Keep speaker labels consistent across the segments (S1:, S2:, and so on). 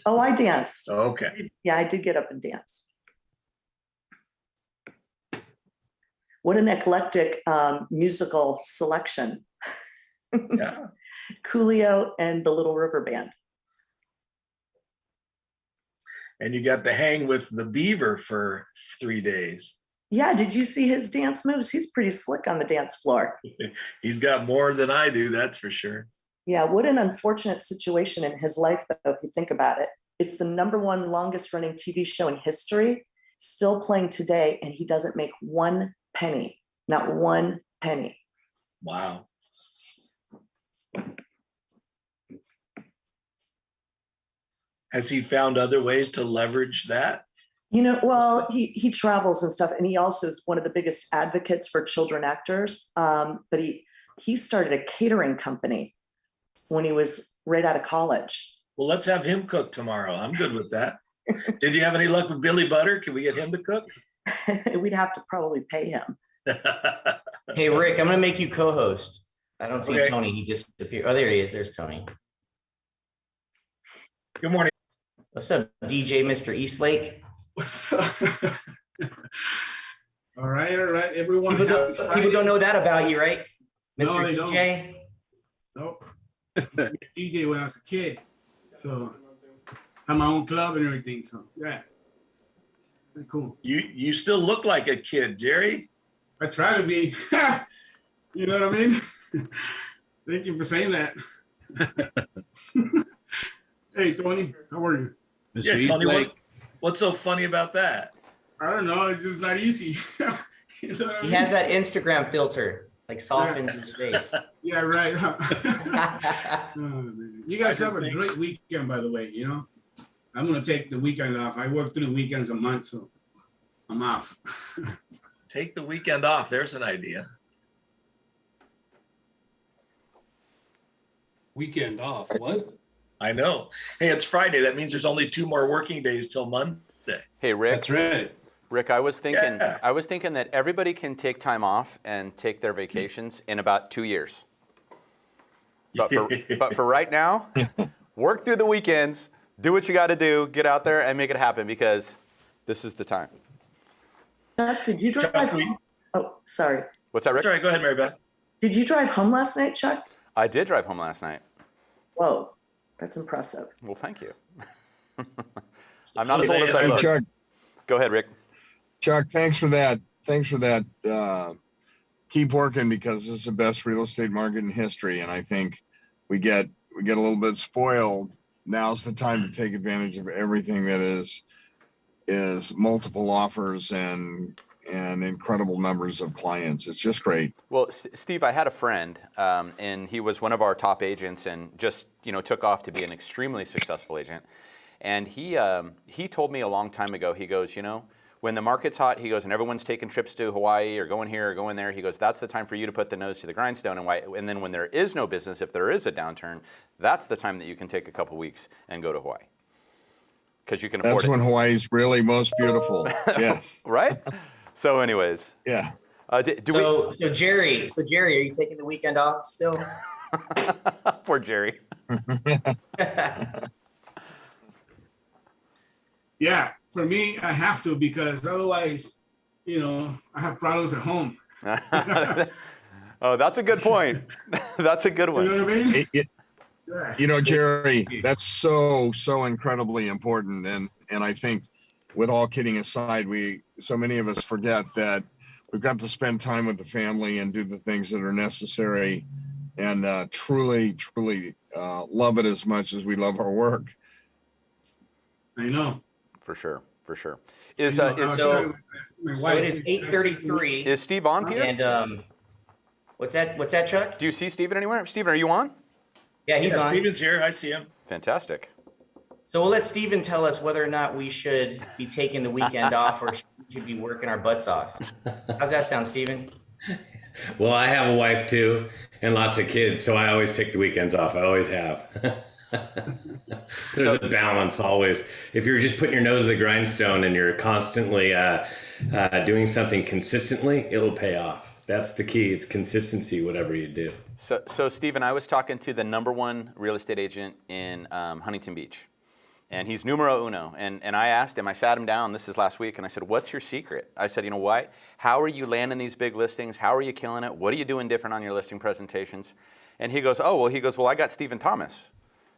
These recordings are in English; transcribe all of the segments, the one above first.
S1: Oh, I danced.
S2: Okay.
S1: Yeah, I did get up and dance. What an eclectic musical selection.
S2: Yeah.
S1: Coolio and the Little River Band.
S2: And you got to hang with the Beaver for 3 days.
S1: Yeah, did you see his dance moves? He's pretty slick on the dance floor.
S2: He's got more than I do, that's for sure.
S1: Yeah, what an unfortunate situation in his life, though, if you think about it. It's the #1 longest running TV show in history, still playing today, and he doesn't make 1 penny, not 1 penny.
S2: Wow. Has he found other ways to leverage that?
S1: You know, well, he travels and stuff, and he also is one of the biggest advocates for children actors. But he started a catering company when he was right out of college.
S2: Well, let's have him cook tomorrow. I'm good with that. Did you have any luck with Billy Butter? Can we get him to cook?
S1: We'd have to probably pay him.
S3: Hey, Rick, I'm going to make you co-host. I don't see
S2: Okay.
S3: Tony. He disappeared. Oh, there he is. There's Tony.
S2: Good morning.
S3: What's up, DJ Mr. Eastlake?
S4: What's up? All right, everyone.
S3: People don't know that about you, right? Mr.
S4: No, they
S3: DJ?
S4: Nope. DJ when I was a kid. So I had my own club and everything. So yeah. Pretty cool.
S2: You still look like a kid, Jerry.
S4: I try to be. You know what I mean? Thank you for saying that. Hey, Tony, how are you?
S2: Mr. Yeah, Tony, what's so funny about that?
S4: I don't know. It's just not easy. You know
S3: He has that Instagram filter, like softens his face.
S4: Yeah, right. Oh, you guys have a great weekend, by the way. You know, I'm gonna take the weekend off. I work 3 weekends a month, so I'm off.
S2: Take the weekend off. There's an idea.
S5: Weekend off. What?
S2: I know. Hey, it's Friday. That means there's only 2 more working days till Monday.
S6: Hey, Rick.
S5: That's right.
S6: Rick, I was thinking that everybody can take time off and take their vacations in about 2 years. But for right now, work through the weekends, do what you got to do, get out there and make it happen because this is the time.
S1: Chuck, did you drive home? Oh, sorry.
S6: What's that, Rick?
S2: Sorry, go ahead, Mary Beth.
S1: Did you drive home last night, Chuck?
S6: I did drive home last night.
S1: Whoa, that's impressive.
S6: Well, thank you. I'm not as old as I look.
S7: Chuck,
S6: go ahead, Rick.
S7: Chuck, thanks for that. Keep working because this is the best real estate market in history, and I think we get a little bit spoiled. Now's the time to take advantage of everything that is multiple offers and incredible numbers of clients. It's just great.
S6: Well, Steve, I had a friend, and he was one of our top agents, and just took off to be an extremely successful agent. And he told me a long time ago. He goes, when the market's hot, he goes, and everyone's taking trips to Hawaii or going here or going there. He goes, that's the time for you to put the nose to the grindstone. And then when there is no business, if there is a downturn, that's the time that you can take a couple weeks and go to Hawaii. Because you can afford it.
S7: That's when Hawaii's really most beautiful. Yes.
S6: Right? So anyways.
S7: Yeah.
S3: So Jerry, are you taking the weekend off still?
S6: Poor Jerry.
S4: Yeah, for me, I have to because otherwise, I have problems at home.
S6: Oh, that's a good point. That's a good one.
S4: You know what I mean?
S7: Jerry, that's so incredibly important. And I think with all kidding aside, so many of us forget that we've got to spend time with the family and do the things that are necessary and truly love it as much as we love our work.
S4: I know.
S6: For sure.
S3: So it is 8:33.
S6: Is Steve on, Peter?
S3: And what's that, Chuck?
S6: Do you see Steven anywhere? Steven, are you on?
S3: Yeah, he's on.
S2: Steven's here. I see him.
S6: Fantastic.
S3: So we'll let Steven tell us whether or not we should be taking the weekend off or should be working our butts off. How's that sound, Steven?
S5: Well, I have a wife too and lots of kids, so I always take the weekends off. I always have. So there's a balance always. If you're just putting your nose to the grindstone and you're constantly doing something consistently, it'll pay off. That's the key. It's consistency, whatever you do.
S6: So Stephen, I was talking to the #1 real estate agent in Huntington Beach. and he's numero uno. And I asked him, I sat him down, this is last week, and I said, what's your secret? I said, you know, why? How are you landing these big listings? How are you killing it? What are you doing different on your listing presentations? And he goes, well, I got Stephen Thomas.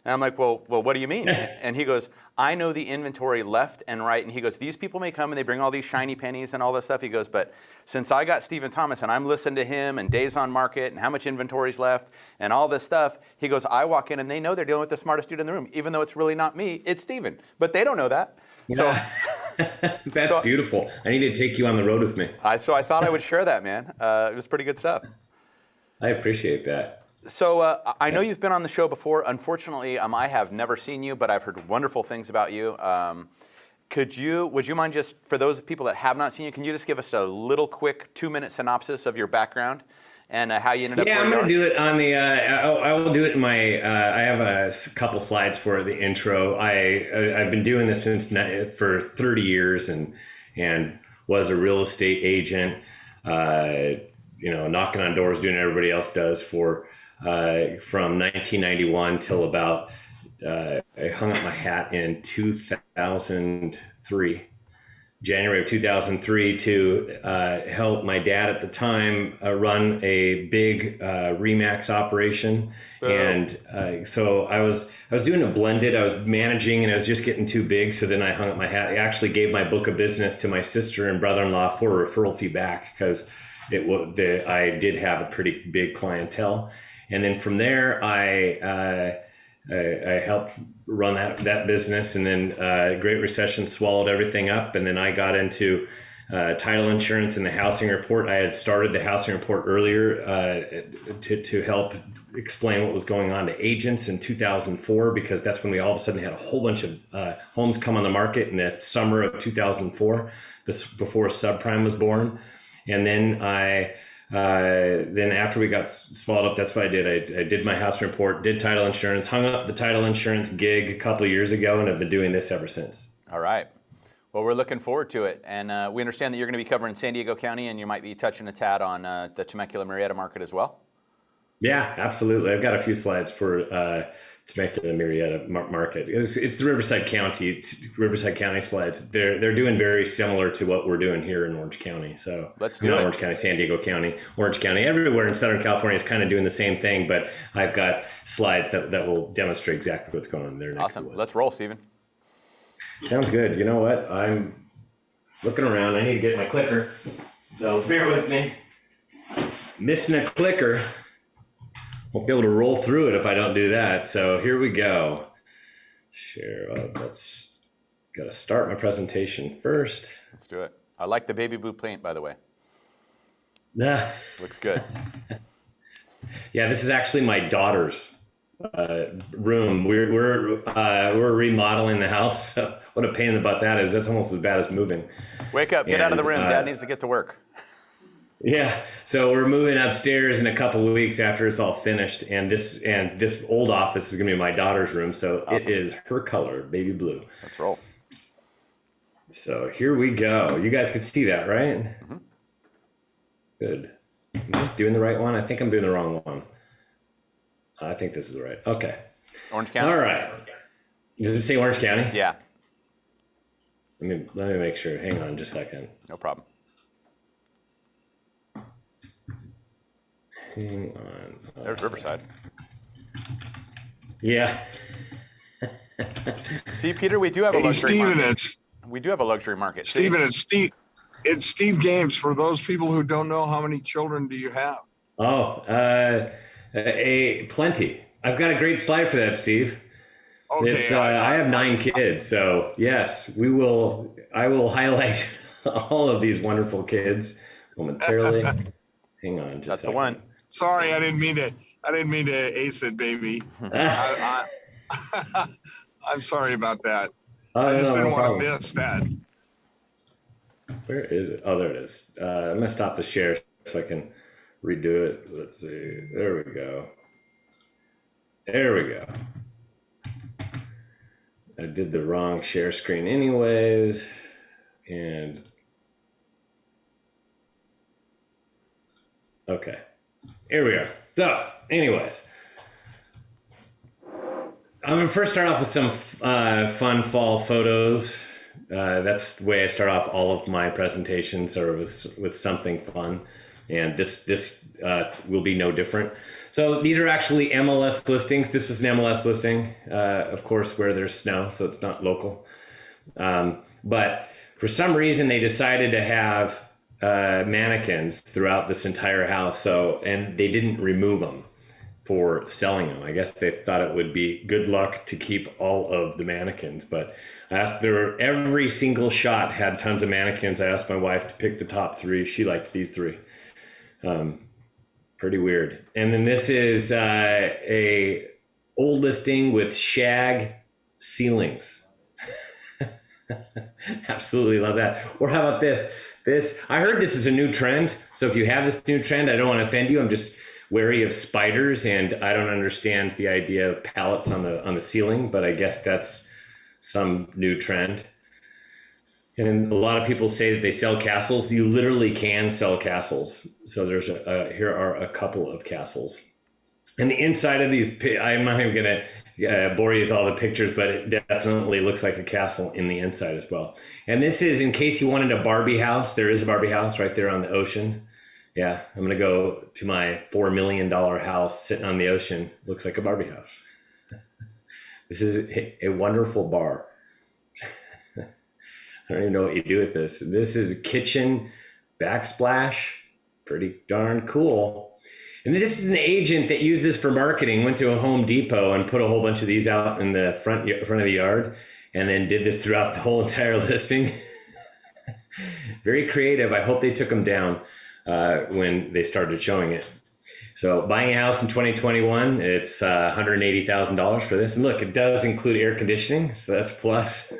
S6: And I'm like, well, what do you mean? And he goes, I know the inventory left and right. And he goes, these people may come and they bring all these shiny pennies and all this stuff. He goes, but since I got Stephen Thomas and I'm listening to him and days on market and how much inventory's left and all this stuff, he goes, I walk in and they know they're dealing with the smartest dude in the room, even though it's really not me, it's Stephen. But they don't know that.
S5: Yeah. That's beautiful. I need to take you on the road with me.
S6: So I thought I would share that, man. It was pretty good stuff.
S5: I appreciate that.
S6: So I know you've been on the show before. Unfortunately, I have never seen you, but I've heard wonderful things about you. Would you mind just, for those people that have not seen you, can you just give us a little quick 2-minute synopsis of your background and how you ended up?
S5: Yeah, I'm going to do it on the, I will do it in my, I have a couple slides for the intro. I've been doing this for 30 years and was a real estate agent, knocking on doors, doing what everybody else does from 1991 till about, I hung up my hat in 2003, January of 2003 to help my dad at the time run a big Remax operation. Oh. And so I was doing a blended, I was managing and I was just getting too big. So then I hung up my hat. I actually gave my book of business to my sister and brother-in-law for a referral fee back because I did have a pretty big clientele. And then from there, I helped run that business, and then Great Recession swallowed everything up. And then I got into title insurance and the housing report. I had started the housing report earlier to help explain what was going on to agents in 2004, because that's when we all of a sudden had a whole bunch of homes come on the market in the summer of 2004, before subprime was born. And then then after we got swallowed up, that's what I did. I did my house report, did title insurance, hung up the title insurance gig a couple of years ago, and I've been doing this ever since.
S6: All right. Well, we're looking forward to it. And we understand that you're going to be covering San Diego County, and you might be touching a tad on the Temecula-Murrieta market as well. Yeah,
S5: absolutely. I've got a few slides for Temecula-Murrieta market. It's the Riverside County slides. They're doing very similar to what we're doing here in Orange County. So
S6: let's do it.
S5: Orange County, San Diego County, Orange County, everywhere in Southern California is kind of doing the same thing, but I've got slides that will demonstrate exactly what's going on there.
S6: Awesome. Let's roll, Stephen.
S5: Sounds good. You know what? I'm looking around. I need to get my clicker. So bear with me. Missing a clicker. Won't be able to roll through it if I don't do that. So here we go. Share. Let's got to start my presentation first.
S6: Let's do it. I like the baby blue paint, by the way.
S5: Yeah.
S6: Looks good.
S5: Yeah, this is actually my daughter's room. We're remodeling the house. So what a pain in the butt that is. That's almost as bad as moving.
S6: Wake up, get out of the room. Dad needs to get to work.
S5: Yeah, so we're moving upstairs in a couple of weeks after it's all finished, and this old office is gonna be my daughter's room. So awesome. It is her color, baby blue.
S6: Let's roll.
S5: So here we go. You guys can see that, right?
S6: Mm-hmm.
S5: Good. Am I doing the right one? I think I'm doing the wrong one. I think this is the right. Okay.
S6: Orange County.
S5: All right. Does it say Orange County?
S6: Yeah.
S5: Let me make sure. Hang on just a second.
S6: No problem.
S5: Hang on.
S6: There's Riverside.
S5: Yeah.
S6: See, Peter, we do have a luxury
S7: Stephen,
S6: market. We do have a luxury market.
S7: Stephen, it's Steve Games. For those people who don't know, how many children do you have?
S5: Oh, plenty. I've got a great slide for that, Steve.
S7: Okay.
S5: I have 9 kids, so yes, I will highlight all of these wonderful kids momentarily. Hang on, just
S6: that's
S5: a second.
S6: The one.
S7: Sorry, I didn't mean to ace it, baby. I'm sorry about that. I just didn't want to miss that.
S5: Where is it? Oh, there it is. I'm gonna stop the share so I can redo it. Let's see. There we go. There we go. I did the wrong share screen anyways. And okay. Here we are. So anyways, I'm gonna first start off with some fun fall photos. That's the way I start off all of my presentations, or with something fun, and this will be no different. So these are actually MLS listings. This was an MLS listing, of course, where there's snow, so it's not local. But for some reason, they decided to have mannequins throughout this entire house. And they didn't remove them for selling them. I guess they thought it would be good luck to keep all of the mannequins. But I asked, every single shot had tons of mannequins. I asked my wife to pick the top 3. She liked these 3. Pretty weird. And then this is a old listing with shag ceilings. Absolutely love that. Or how about this? I heard this is a new trend. So if you have this new trend, I don't want to offend you. I'm just wary of spiders, and I don't understand the idea of pallets on the ceiling, but I guess that's some new trend. And a lot of people say that they sell castles. You literally can sell castles. So there's here are a couple of castles. And the inside of these, I'm not even going to bore you with all the pictures, but it definitely looks like a castle in the inside as well. And this is in case you wanted a Barbie house. There is a Barbie house right there on the ocean. Yeah, I'm going to go to my $4 million house sitting on the ocean. Looks like a Barbie house. This is a wonderful bar. I don't even know what you do with this. This is kitchen backsplash. Pretty darn cool. And this is an agent that used this for marketing, went to a Home Depot and put a whole bunch of these out in the front of the yard, and then did this throughout the whole entire listing. Very creative. I hope they took them down when they started showing it. So buying a house in 2021, it's $180,000 for this. And look, it does include air conditioning, so that's a plus.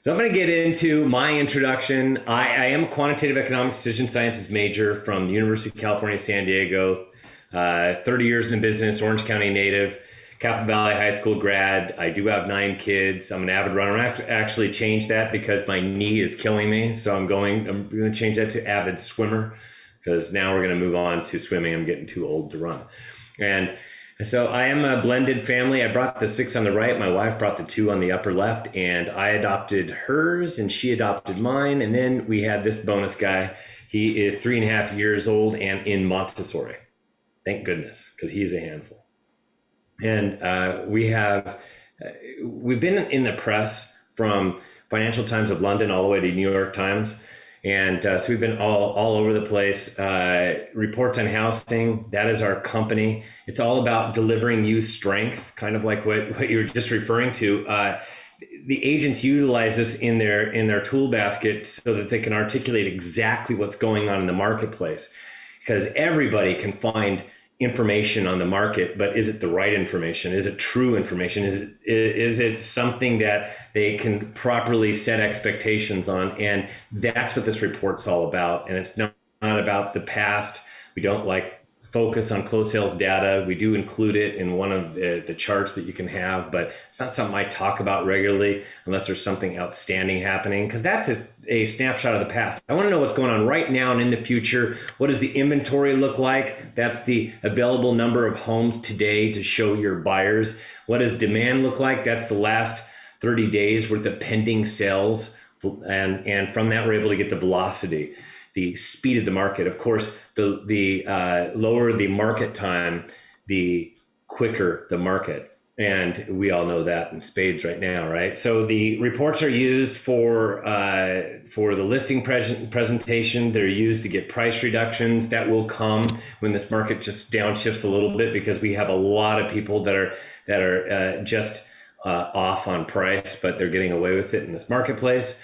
S5: So I'm going to get into my introduction. I am a quantitative economics decision sciences major from the University of California, San Diego, 30 years in the business, Orange County native, Capital Valley High School grad. I do have 9 kids. I'm an avid runner. I actually changed that because my knee is killing me. So I'm going to change that to avid swimmer, because now we're going to move on to swimming. I'm getting too old to run. And so I am a blended family. I brought the 6 on the right. My wife brought the 2 on the upper left, and I adopted hers and she adopted mine. And then we had this bonus guy. He is 3.5 years old and in Montessori. Thank goodness, because he's a handful. And we've been in the press from Financial Times of London all the way to New York Times. And so we've been all over the place. Reports on Housing, that is our company. It's all about delivering you strength, kind of like what you were just referring to. The agents utilize this in their tool basket so that they can articulate exactly what's going on in the marketplace, because everybody can find information on the market, but is it the right information? Is it true information? Is it something that they can properly set expectations on? And that's what this report's all about. And it's not about the past. We don't focus on closed sales data. We do include it in one of the charts that you can have, but it's not something I talk about regularly unless there's something outstanding happening, because that's a snapshot of the past. I want to know what's going on right now and in the future. What does the inventory look like? That's the available number of homes today to show your buyers. What does demand look like? That's the last 30 days worth of pending sales. And from that, we're able to get the velocity, the speed of the market. Of course, the lower the market time, the quicker the market. And we all know that in spades right now, right? So the reports are used for the listing presentation. They're used to get price reductions. That will come when this market just downshifts a little bit, because we have a lot of people that are just off on price, but they're getting away with it in this marketplace.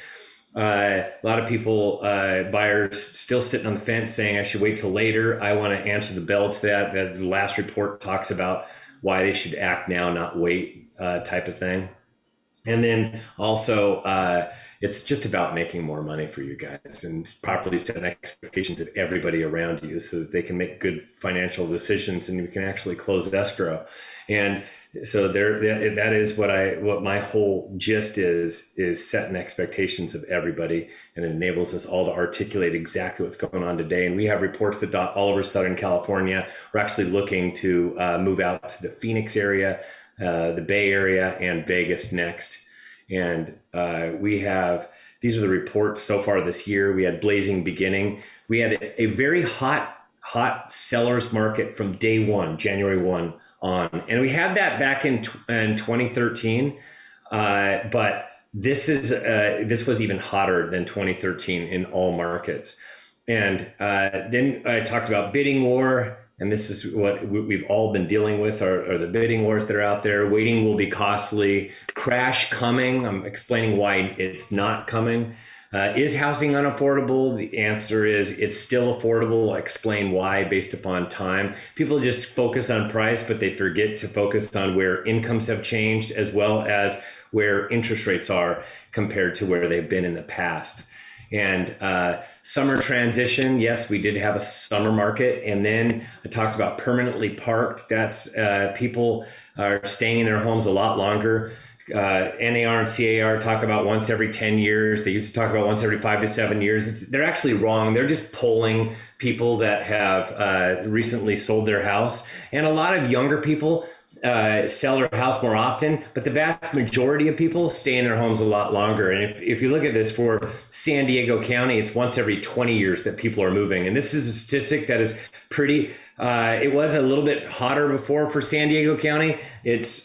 S5: A lot of people, buyers still sitting on the fence saying, I should wait till later. I want to answer the bell to that. That last report talks about why they should act now, not wait, type of thing. And then also, it's just about making more money for you guys and properly setting expectations of everybody around you so that they can make good financial decisions and you can actually close escrow. And so that is what my whole gist is setting expectations of everybody, and it enables us all to articulate exactly what's going on today. And we have reports that all over Southern California, we're actually looking to move out to the Phoenix area, the Bay Area, and Vegas next. And these are the reports so far this year. We had blazing beginning. We had a very hot sellers market from day one, January 1 on. And we had that back in 2013. But this was even hotter than 2013 in all markets. And then I talked about bidding war. And this is what we've all been dealing with are the bidding wars that are out there. Waiting will be costly. Crash coming. I'm explaining why it's not coming. Is housing unaffordable? The answer is it's still affordable. I'll explain why based upon time. People just focus on price, but they forget to focus on where incomes have changed as well as where interest rates are compared to where they've been in the past. And summer transition, yes, we did have a summer market. And then I talked about permanently parked. That's people are staying in their homes a lot longer. NAR and CAR talk about once every 10 years. They used to talk about once every 5 to 7 years. They're actually wrong. They're just polling people that have recently sold their house. And a lot of younger people sell their house more often, but the vast majority of people stay in their homes a lot longer. And if you look at this for San Diego County, it's once every 20 years that people are moving. And this is a statistic that is pretty, it was a little bit hotter before for San Diego County. It's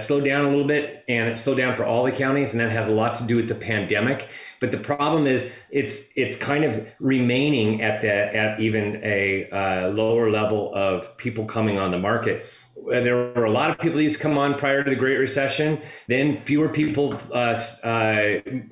S5: slowed down a little bit, and it's slowed down for all the counties. And that has a lot to do with the pandemic. But the problem is it's kind of remaining at even a lower level of people coming on the market. There were a lot of people that used to come on prior to the Great Recession. Then fewer people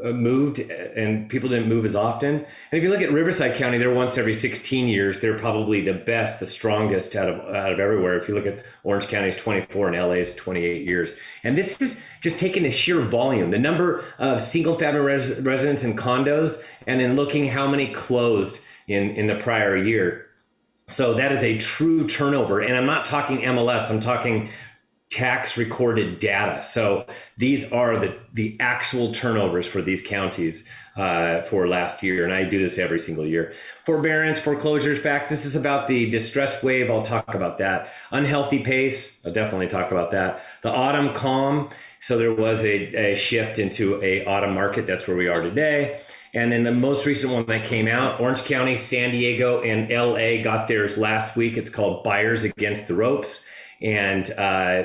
S5: moved, and people didn't move as often. And if you look at Riverside County, they're once every 16 years. They're probably the best, the strongest out of everywhere. If you look at Orange County's 24 and LA's 28 years. And this is just taking the sheer volume, the number of single family residents in condos, and then looking how many closed in the prior year. So that is a true turnover. And I'm not talking MLS, I'm talking tax recorded data. So these are the actual turnovers for these counties for last year. And I do this every single year. Forbearance, foreclosures, facts. This is about the distressed wave. I'll talk about that. Unhealthy pace. I'll definitely talk about that. The autumn calm. So there was a shift into a autumn market. That's where we are today. And then the most recent one that came out, Orange County, San Diego, and LA got theirs last week. It's called Buyers Against the Ropes. And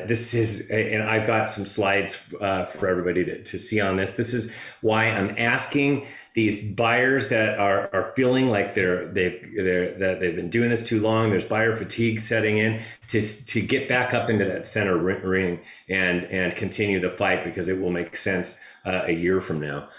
S5: this is, and I've got some slides for everybody to see on this. This is why I'm asking these buyers that are feeling like they've been doing this too long. There's buyer fatigue setting in to get back up into that center ring and continue the fight, because it will make sense a year from now.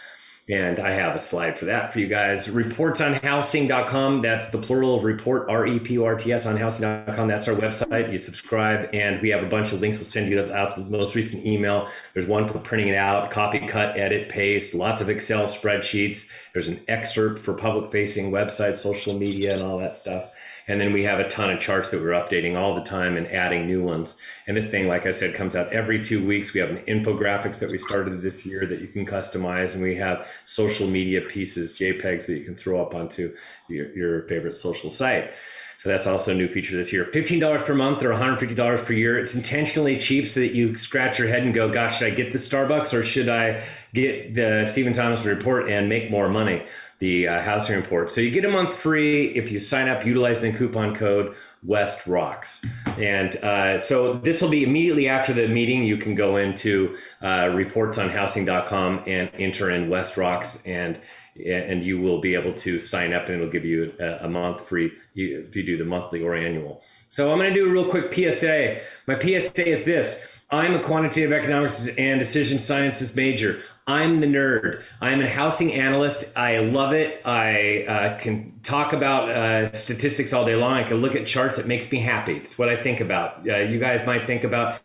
S5: And I have a slide for that for you guys. Reportsonhousing.com. That's the plural of report, REPORTS on housing.com. That's our website. You subscribe, and we have a bunch of links. We'll send you out the most recent email. There's one for printing it out, copy, cut, edit, paste, lots of Excel spreadsheets. There's an excerpt for public facing websites, social media, and all that stuff. And then we have a ton of charts that we're updating all the time and adding new ones. And this thing, like I said, comes out every 2 weeks. We have an infographics that we started this year that you can customize. And we have social media pieces, JPEGs, that you can throw up onto your favorite social site. So that's also a new feature this year. $15 per month or $150 per year. It's intentionally cheap so that you scratch your head and go, gosh, should I get the Starbucks or should I get the Stephen Thomas report and make more money? The housing report. So you get a month free if you sign up utilizing the coupon code West Rocks. And so this will be immediately after the meeting. You can go into reportsonhousing.com and enter in West Rocks, and you will be able to sign up, and it'll give you a month free if you do the monthly or annual. So I'm going to do a real quick PSA. My PSA is this. I'm a quantitative economics and decision sciences major. I'm the nerd. I'm a housing analyst. I love it. I can talk about statistics all day long. I can look at charts. It makes me happy. It's what I think about. You guys might think about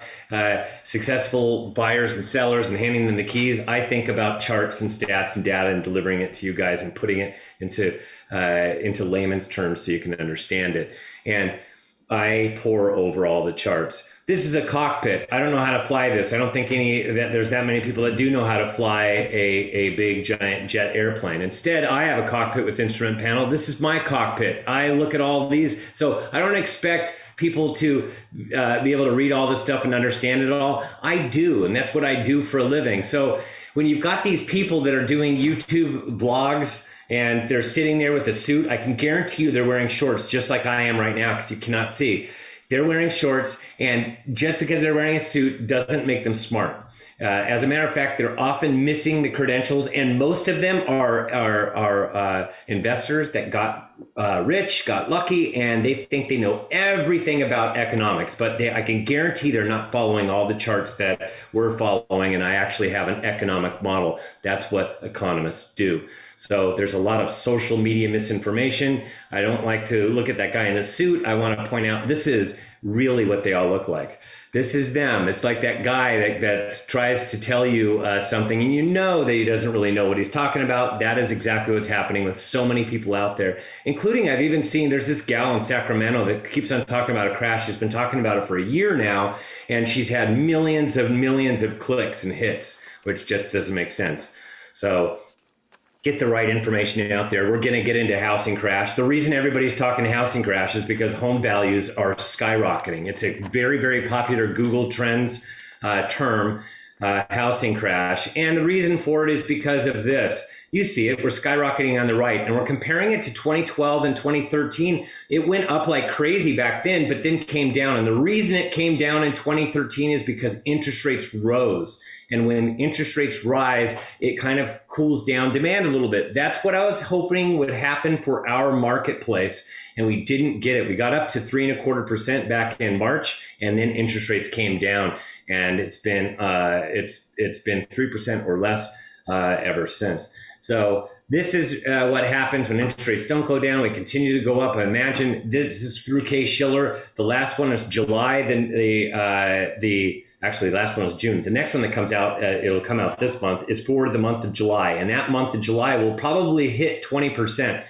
S5: successful buyers and sellers and handing them the keys. I think about charts and stats and data and delivering it to you guys and putting it into layman's terms so you can understand it. And I pore over all the charts. This is a cockpit. I don't know how to fly this. I don't think there's that many people that do know how to fly a big giant jet airplane. Instead, I have a cockpit with instrument panel. This is my cockpit. I look at all these. So I don't expect people to be able to read all this stuff and understand it all. I do, and that's what I do for a living. So when you've got these people that are doing YouTube vlogs and they're sitting there with a suit, I can guarantee you they're wearing shorts just like I am right now because you cannot see. They're wearing shorts, and just because they're wearing a suit doesn't make them smart. As a matter of fact, they're often missing the credentials, and most of them are investors that got rich, got lucky, and they think they know everything about economics. But I can guarantee they're not following all the charts that we're following, and I actually have an economic model. That's what economists do. So there's a lot of social media misinformation. I don't like to look at that guy in the suit. I want to point out this is really what they all look like. This is them. It's like that guy that tries to tell you something and you know that he doesn't really know what he's talking about. That is exactly what's happening with so many people out there, including I've even seen there's this gal in Sacramento that keeps on talking about a crash. She's been talking about it for a year now, and she's had millions of clicks and hits, which just doesn't make sense. So get the right information out there. We're going to get into housing crash. The reason everybody's talking housing crash is because home values are skyrocketing. It's a very, very popular Google Trends term, housing crash. And the reason for it is because of this. You see it, we're skyrocketing on the right, and we're comparing it to 2012 and 2013. It went up like crazy back then, but then came down. And the reason it came down in 2013 is because interest rates rose. And when interest rates rise, it kind of cools down demand a little bit. That's what I was hoping would happen for our marketplace. And we didn't get it. We got up to 3.25% back in March, and then interest rates came down. And it's been 3% or less ever since. So this is what happens when interest rates don't go down. We continue to go up. I imagine this is through Case-Shiller. The last one is July. Then actually, the last one was June. The next one that comes out, it'll come out this month, is for the month of July. And that month of July will probably hit 20%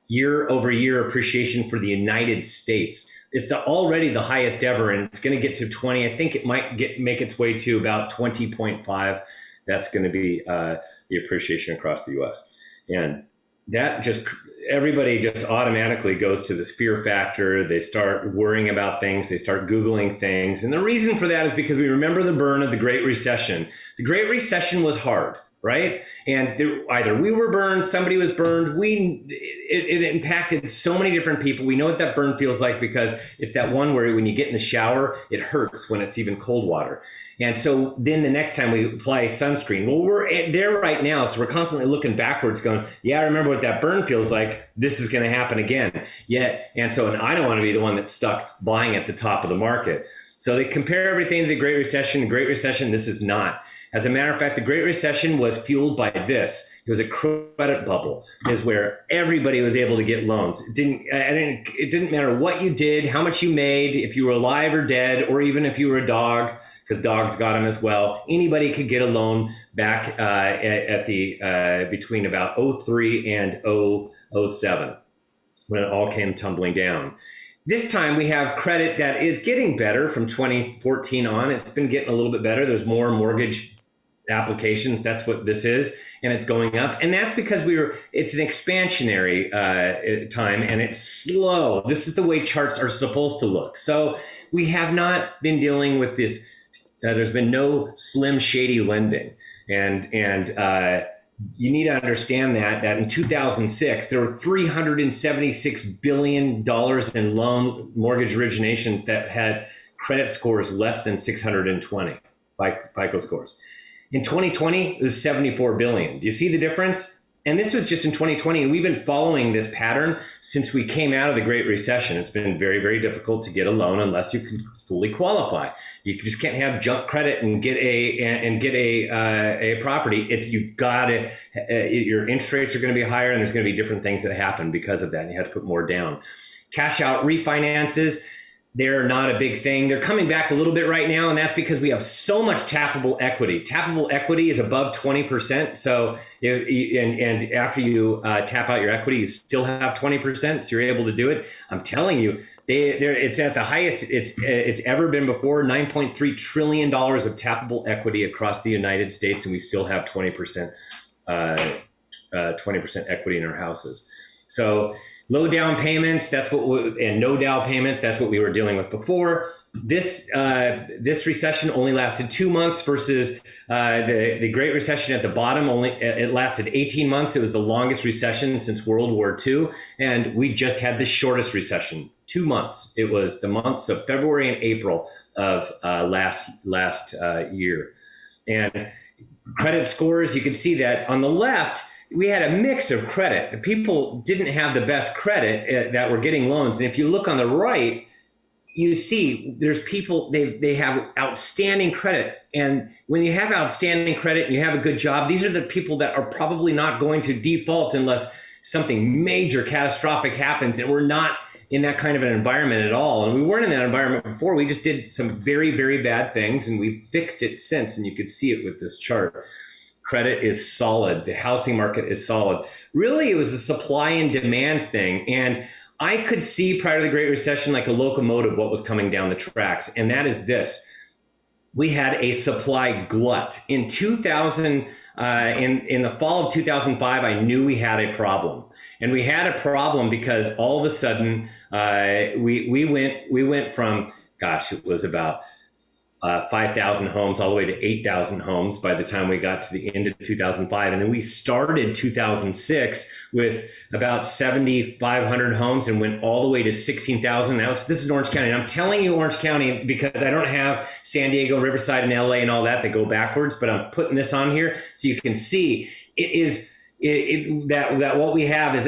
S5: year over year appreciation for the United States. It's already the highest ever, and it's going to get to 20. I think it might make its way to about 20.5. That's going to be the appreciation across the U.S. And that just, everybody just automatically goes to this fear factor. They start worrying about things. They start Googling things. And the reason for that is because we remember the burn of the Great Recession. The Great Recession was hard, right? And either we were burned, somebody was burned. It impacted so many different people. We know what that burn feels like because it's that one where when you get in the shower, it hurts when it's even cold water. And so then the next time we apply sunscreen, well, we're there right now. So we're constantly looking backwards going, yeah, I remember what that burn feels like. This is going to happen again. And I don't want to be the one that's stuck buying at the top of the market. So they compare everything to the Great Recession. The Great Recession, this is not. As a matter of fact, the Great Recession was fueled by this. It was a credit bubble, is where everybody was able to get loans. It didn't matter what you did, how much you made, if you were alive or dead, or even if you were a dog, because dogs got them as well. Anybody could get a loan back between about 03 and 07, when it all came tumbling down. This time we have credit that is getting better from 2014 on. It's been getting a little bit better. There's more mortgage applications. That's what this is. And it's going up. And that's because it's an expansionary time, and it's slow. This is the way charts are supposed to look. So we have not been dealing with this. There's been no slim shady lending. And you need to understand that in 2006, there were $376 billion in loan mortgage originations that had credit scores less than 620 FICO scores. In 2020, it was $74 billion. Do you see the difference? And this was just in 2020. And we've been following this pattern since we came out of the Great Recession. It's been very, very difficult to get a loan unless you can fully qualify. You just can't have junk credit and get a property. You've got to, your interest rates are going to be higher, and there's going to be different things that happen because of that. And you have to put more down. Cash out refinances, they're not a big thing. They're coming back a little bit right now, and that's because we have so much tappable equity. Tappable equity is above 20%. So, and after you tap out your equity, you still have 20%. So you're able to do it. I'm telling you, it's at the highest it's ever been before. $9.3 trillion of tappable equity across the United States, and we still have 20% equity in our houses. So low down payments, and no down payments, that's what we were dealing with before. This recession only lasted 2 months versus the Great Recession at the bottom. It lasted 18 months. It was the longest recession since World War II. And we just had the shortest recession, 2 months. It was the months of February and April of last year. And credit scores, you can see that on the left, we had a mix of credit. The people didn't have the best credit that were getting loans. And if you look on the right, you see there's people, they have outstanding credit. And when you have outstanding credit and you have a good job, these are the people that are probably not going to default unless something major catastrophic happens. And we're not in that kind of an environment at all. And we weren't in that environment before. We just did some very, very bad things, and we fixed it since. And you could see it with this chart. Credit is solid. The housing market is solid. Really, it was a supply and demand thing. And I could see prior to the Great Recession, like a locomotive, what was coming down the tracks. And that is this. We had a supply glut. In 2000, in the fall of 2005, I knew we had a problem. And we had a problem because all of a sudden, we went from, it was about 5,000 homes all the way to 8,000 homes by the time we got to the end of 2005. And then we started 2006 with about 7,500 homes and went all the way to 16,000. This is in Orange County. And I'm telling you Orange County because I don't have San Diego, Riverside, and LA and all that go backwards, but I'm putting this on here so you can see that what we have is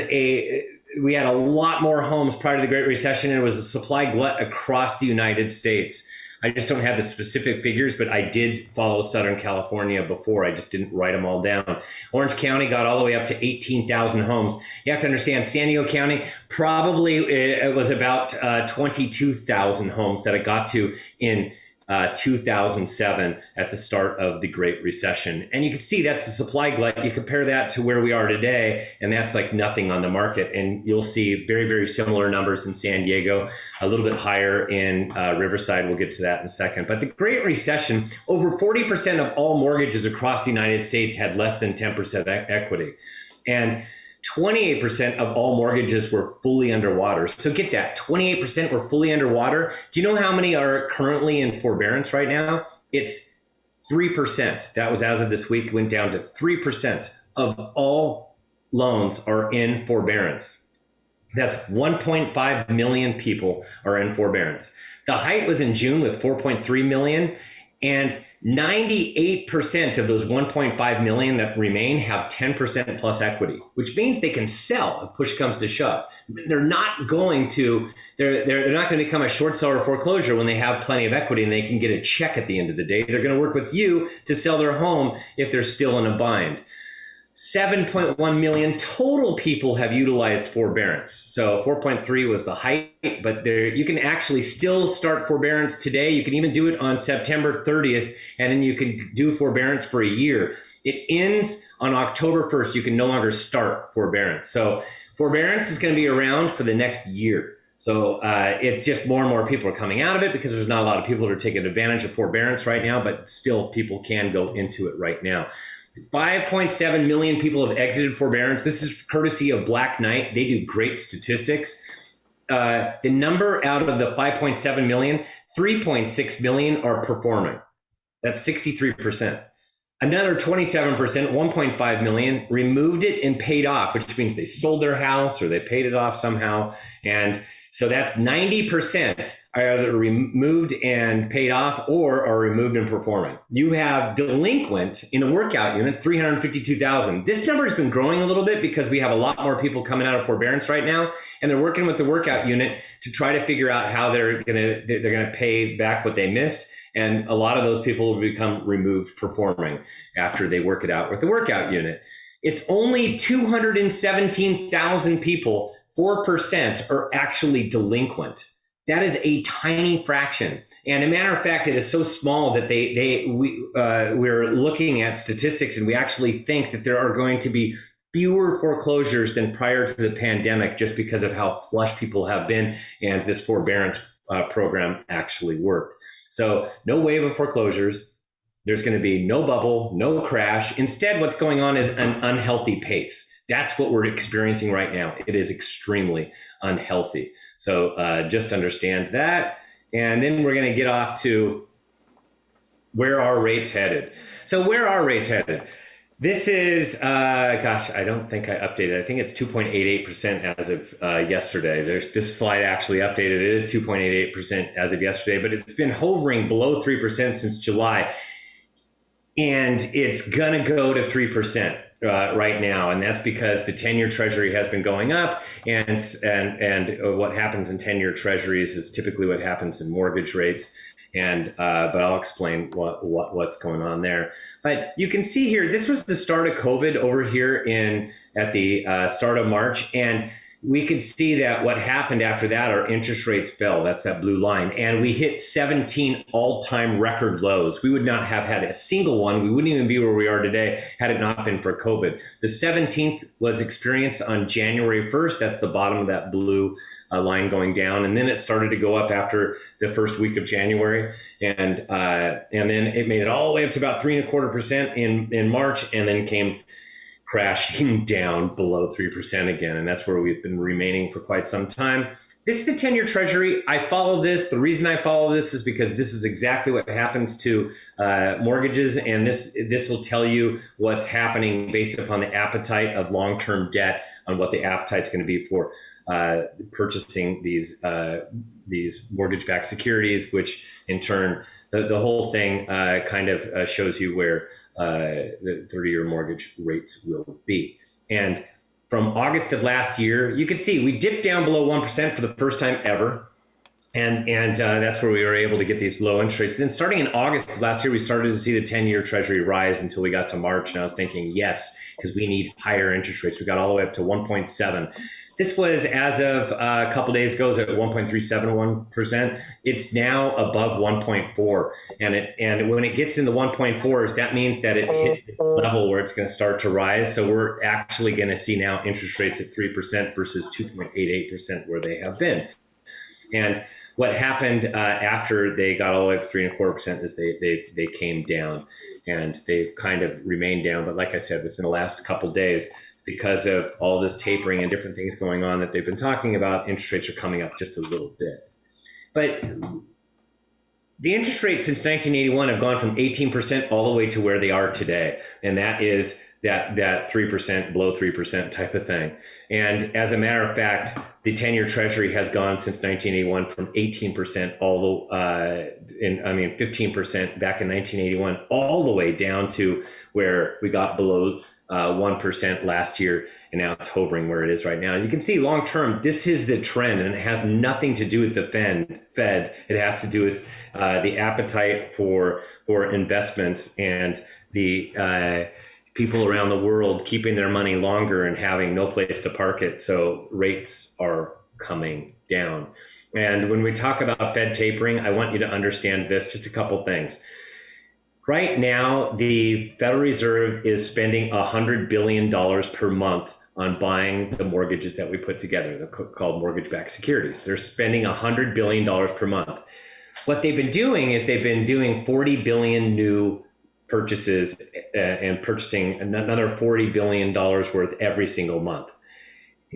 S5: we had a lot more homes prior to the Great Recession, and it was a supply glut across the United States. I just don't have the specific figures, but I did follow Southern California before. I just didn't write them all down. Orange County got all the way up to 18,000 homes. You have to understand, San Diego County, probably it was about 22,000 homes that it got to in 2007 at the start of the Great Recession. And you can see that's the supply glut. You compare that to where we are today, and that's like nothing on the market. And you'll see very, very similar numbers in San Diego, a little bit higher in Riverside. We'll get to that in a second. But the Great Recession, over 40% of all mortgages across the United States had less than 10% equity. And 28% of all mortgages were fully underwater. So get that, 28% were fully underwater. Do you know how many are currently in forbearance right now? It's 3%. That was as of this week, went down to 3% of all loans are in forbearance. That's 1.5 million people are in forbearance. The height was in June with 4.3 million, and 98% of those 1.5 million that remain have 10% plus equity, which means they can sell if push comes to shove. They're not going to become a short seller foreclosure when they have plenty of equity and they can get a check at the end of the day. They're going to work with you to sell their home if they're still in a bind. 7.1 million total people have utilized forbearance. So 4.3 was the height, but you can actually still start forbearance today. You can even do it on September 30th, and then you can do forbearance for a year. It ends on October 1st. You can no longer start forbearance. So forbearance is going to be around for the next year. So it's just more and more people are coming out of it because there's not a lot of people that are taking advantage of forbearance right now, but still people can go into it right now. 5.7 million people have exited forbearance. This is courtesy of Black Knight. They do great statistics. The number out of the 5.7 million, 3.6 million are performing. That's 63%. Another 27%, 1.5 million, removed it and paid off, which means they sold their house or they paid it off somehow. And So that's 90% are either removed and paid off or are removed and performing. You have delinquent in the workout unit, 352,000. This number has been growing a little bit because we have a lot more people coming out of forbearance right now, and they're working with the workout unit to try to figure out how they're gonna pay back what they missed. And a lot of those people will become removed performing after they work it out with the workout unit. It's only 217,000 people, 4% are actually delinquent. That is a tiny fraction. And a matter of fact, it is so small that we're looking at statistics, and we actually think that there are going to be fewer foreclosures than prior to the pandemic, just because of how flush people have been and this forbearance program actually worked. So no wave of foreclosures. There's going to be no bubble, no crash. Instead, what's going on is an unhealthy pace. That's what we're experiencing right now. It is extremely unhealthy. So just understand that. And then we're going to get off to where are rates headed. So where are rates headed? This is, gosh, I don't think I updated. I think it's 2.88% as of yesterday. This slide actually updated. It is 2.88% as of yesterday, but it's been hovering below 3% since July. And it's going to go to 3%. Right now, and that's because the 10-year Treasury has been going up, and what happens in 10-year Treasuries is typically what happens in mortgage rates, and but I'll explain what's going on there. But you can see here, this was the start of COVID over here at the start of March, and we could see that what happened after that, our interest rates fell. That's that blue line. And we hit 17 all-time record lows. We would not have had a single one. We wouldn't even be where we are today had it not been for COVID. The 17th was experienced on January 1st. That's the bottom of that blue line going down. And then it started to go up after the first week of January. And then it made it all the way up to about 3.25% in March, and then came crashing down below 3% again. And that's where we've been remaining for quite some time. This is the 10-year Treasury. I follow this. The reason I follow this is because this is exactly what happens to mortgages. And this will tell you what's happening based upon the appetite of long-term debt, on what the appetite's going to be for purchasing these mortgage-backed securities, which in turn, the whole thing kind of shows you where the 30-year mortgage rates will be. And from August of last year, you can see we dipped down below 1% for the first time ever. And that's where we were able to get these low interest rates. Then starting in August of last year, we started to see the 10-year Treasury rise until we got to March. And I was thinking, yes, because we need higher interest rates. We got all the way up to 1.7. This was, as of a couple of days ago, at 1.371%. It's now above 1.4. And when it gets in the 1.4s, that means that it hit the level where it's going to start to rise. So we're actually going to see now interest rates at 3% versus 2.88% where they have been. And what happened after they got all the way up to 3.25% is they came down, and they've kind of remained down. But like I said, within the last couple of days, because of all this tapering and different things going on that they've been talking about, interest rates are coming up just a little bit. But the interest rates since 1981 have gone from 18% all the way to where they are today. And that is that 3%, below 3% type of thing. And as a matter of fact, the 10-year Treasury has gone since 1981 from 18% 15% back in 1981, all the way down to where we got below 1% last year, and now it's hovering where it is right now. You can see long term, this is the trend, and it has nothing to do with the Fed. It has to do with the appetite for investments and the people around the world keeping their money longer and having no place to park it. So rates are coming down. And when we talk about Fed tapering, I want you to understand this, just a couple things. Right now, the Federal Reserve is spending $100 billion per month on buying the mortgages that we put together. They're called mortgage-backed securities. They're spending $100 billion per month. What they've been doing is they've been doing 40 billion new purchases and purchasing another $40 billion worth every single month.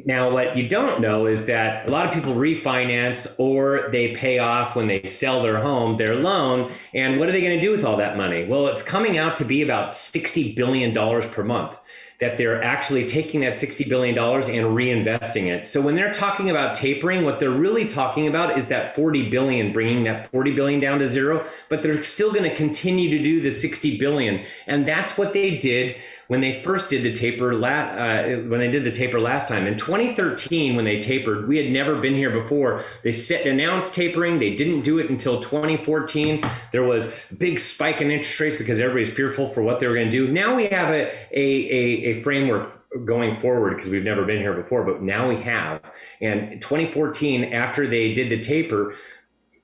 S5: Now, what you don't know is that a lot of people refinance or they pay off when they sell their home, their loan. And what are they going to do with all that money? Well, it's coming out to be about $60 billion per month. that they're actually taking that $60 billion and reinvesting it. So when they're talking about tapering, what they're really talking about is that 40 billion, bringing that 40 billion down to zero, but they're still going to continue to do the 60 billion. And that's what they did when they first did the taper, last time. In 2013, when they tapered, we had never been here before. They announced tapering. They didn't do it until 2014. There was a big spike in interest rates because everybody's fearful for what they were going to do. Now we have a framework going forward because we've never been here before, but now we have. And in 2014, after they did the taper,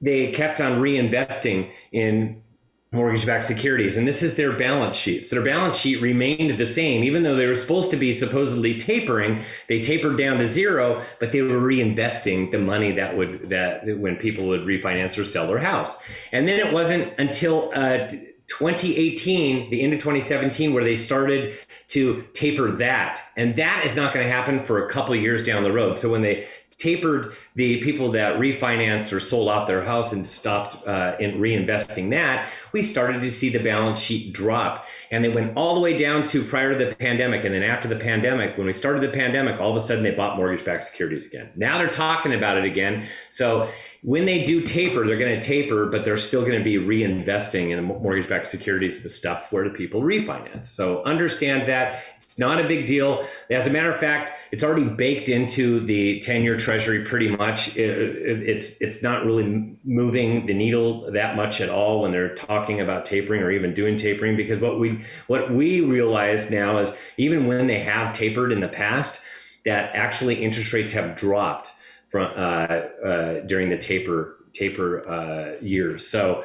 S5: they kept on reinvesting in mortgage-backed securities. And this is their balance sheets. Their balance sheet remained the same, even though they were supposed to be supposedly tapering. They tapered down to zero, but they were reinvesting the money that when people would refinance or sell their house. And then it wasn't until 2018, the end of 2017, where they started to taper that. And that is not going to happen for a couple of years down the road. So when they tapered the people that refinanced or sold off their house and stopped in reinvesting that, we started to see the balance sheet drop. And they went all the way down to prior to the pandemic. And then after the pandemic, when we started the pandemic, all of a sudden they bought mortgage-backed securities again. Now they're talking about it again. So when they do taper, they're going to taper, but they're still going to be reinvesting in mortgage-backed securities, the stuff where the people refinance. So understand that it's not a big deal. As a matter of fact, it's already baked into the 10-year Treasury pretty much. It's not really moving the needle that much at all when they're talking about tapering or even doing tapering, because what we realize now is even when they have tapered in the past, that actually interest rates have dropped from during the taper years. So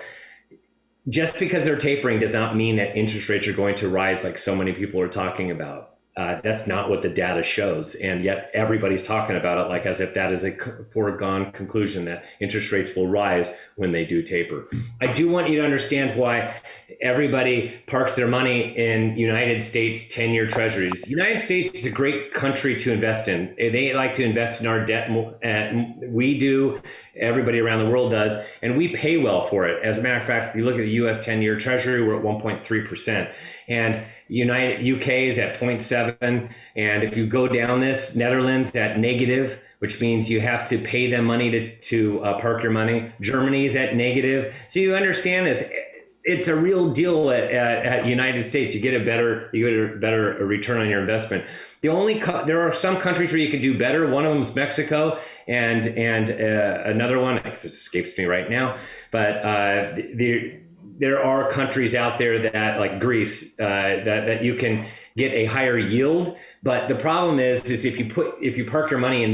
S5: just because they're tapering does not mean that interest rates are going to rise like so many people are talking about. That's not what the data shows. And yet everybody's talking about it like as if that is a foregone conclusion that interest rates will rise when they do taper. I do want you to understand why everybody parks their money in United States 10-year treasuries. United States is a great country to invest in. They like to invest in our debt. We do. Everybody around the world does. And we pay well for it. As a matter of fact, if you look at the US 10-year treasury, we're at 1.3%. And UK is at 0.7. And if you go down this, Netherlands at negative, which means you have to pay them money to park your money. Germany's at negative. So you understand this. It's a real deal at United States. You get a better return on your investment. There are some countries where you can do better. One of them is Mexico, and another one, it escapes me right now. But there are countries out there that, like Greece, that you can get a higher yield. But the problem is if you park your money in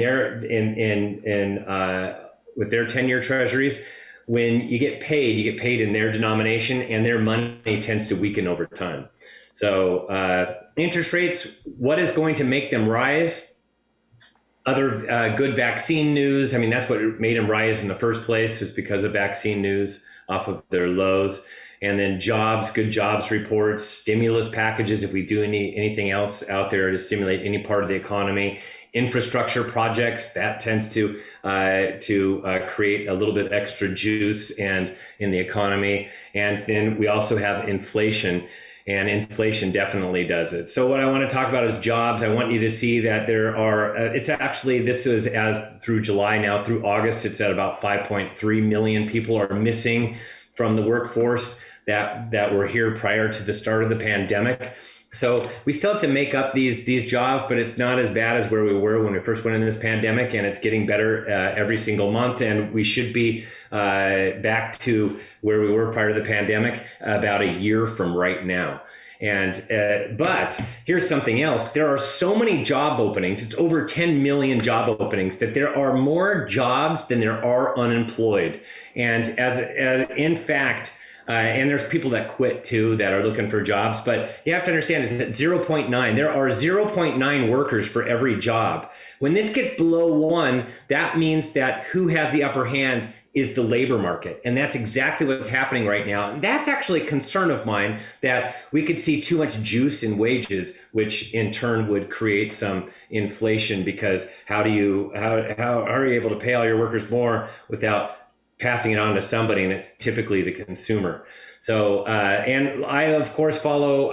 S5: with their 10-year treasuries, when you get paid in their denomination, and their money tends to weaken over time. So interest rates, what is going to make them rise? Other good vaccine news. I mean, that's what made them rise in the first place, was because of vaccine news off of their lows. And then jobs, good jobs reports, stimulus packages, if we do anything else out there to stimulate any part of the economy. Infrastructure projects, that tends to create a little bit extra juice in the economy. And then we also have inflation, and inflation definitely does it. So what I want to talk about is jobs. I want you to see that there are, this is as through July now, through August, it's at about 5.3 million people are missing from the workforce that were here prior to the start of the pandemic. So we still have to make up these jobs, but it's not as bad as where we were when we first went into this pandemic, and it's getting better every single month. And we should be back to where we were prior to the pandemic about a year from right now. And but here's something else. There are so many job openings. It's over 10 million job openings, that there are more jobs than there are unemployed. And as in fact, and there's people that quit too that are looking for jobs, but you have to understand it's at 0.9. There are 0.9 workers for every job. When this gets below 1, that means that who has the upper hand is the labor market. And that's exactly what's happening right now. And that's actually a concern of mine, that we could see too much juice in wages, which in turn would create some inflation, because how are you able to pay all your workers more without passing it on to somebody, and it's typically the consumer. So, and I, of course, follow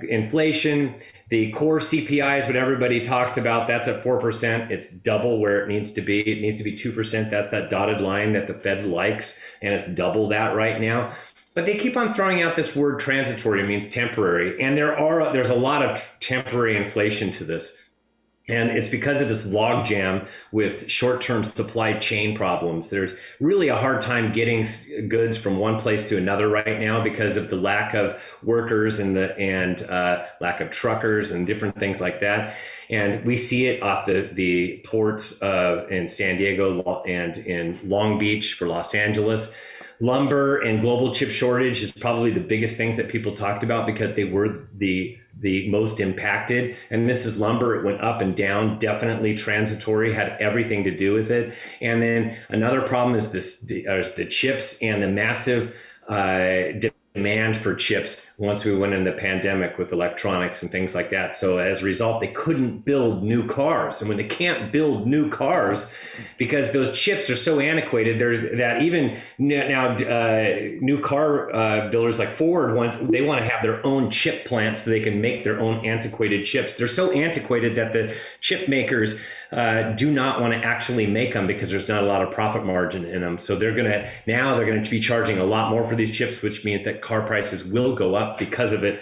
S5: inflation. The core CPI is what everybody talks about. That's at 4%. It's double where it needs to be. It needs to be 2%. That's that dotted line that the Fed likes, and it's double that right now. But they keep on throwing out this word transitory, means temporary. And there's a lot of temporary inflation to this. And it's because of this logjam with short-term supply chain problems. There's really a hard time getting goods from one place to another right now because of the lack of workers and lack of truckers and different things like that. And we see it off the ports in San Diego and in Long Beach for Los Angeles. Lumber and global chip shortage is probably the biggest things that people talked about because they were the most impacted. And this is lumber. It went up and down, definitely transitory, had everything to do with it. And then another problem is the chips and the massive demand for chips once we went into the pandemic with electronics and things like that. So as a result, they couldn't build new cars. And when they can't build new cars because those chips are so antiquated, there's that even now new car builders like Ford they want to have their own chip plant so they can make their own antiquated chips. They're so antiquated that the chip makers do not want to actually make them because there's not a lot of profit margin in them. So they're going to be charging a lot more for these chips, which means that car prices will go up because of it.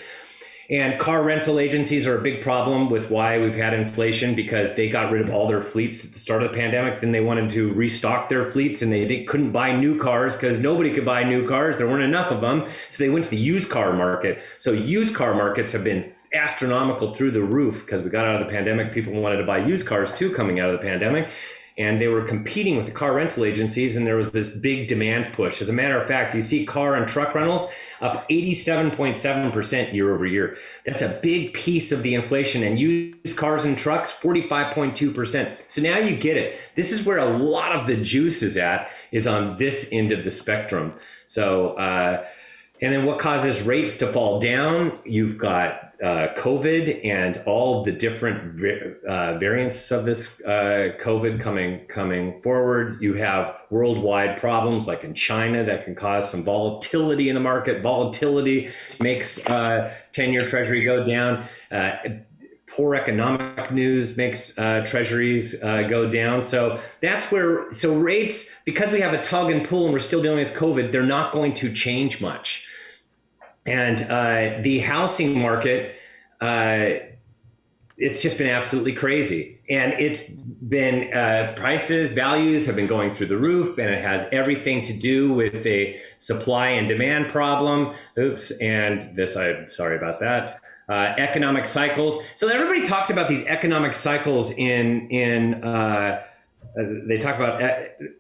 S5: And car rental agencies are a big problem with why we've had inflation because they got rid of all their fleets at the start of the pandemic. Then they wanted to restock their fleets and they couldn't buy new cars because nobody could buy new cars. There weren't enough of them. So they went to the used car market. So used car markets have been astronomical through the roof because we got out of the pandemic. People wanted to buy used cars too coming out of the pandemic. And they were competing with the car rental agencies, and there was this big demand push. As a matter of fact, you see car and truck rentals up 87.7% year over year. That's a big piece of the inflation. And used cars and trucks, 45.2%. So now you get it. This is where a lot of the juice is on this end of the spectrum. So, and then what causes rates to fall down? You've got COVID and all the different variants of this COVID coming forward. You have worldwide problems like in China that can cause some volatility in the market. Volatility makes 10-year treasury go down. Poor economic news makes treasuries go down. So that's so rates, because we have a tug and pull and we're still dealing with COVID, they're not going to change much. And the housing market, it's just been absolutely crazy. And it's been values have been going through the roof, and it has everything to do with a supply and demand problem. I'm sorry about that. Economic cycles. So everybody talks about these economic cycles they talk about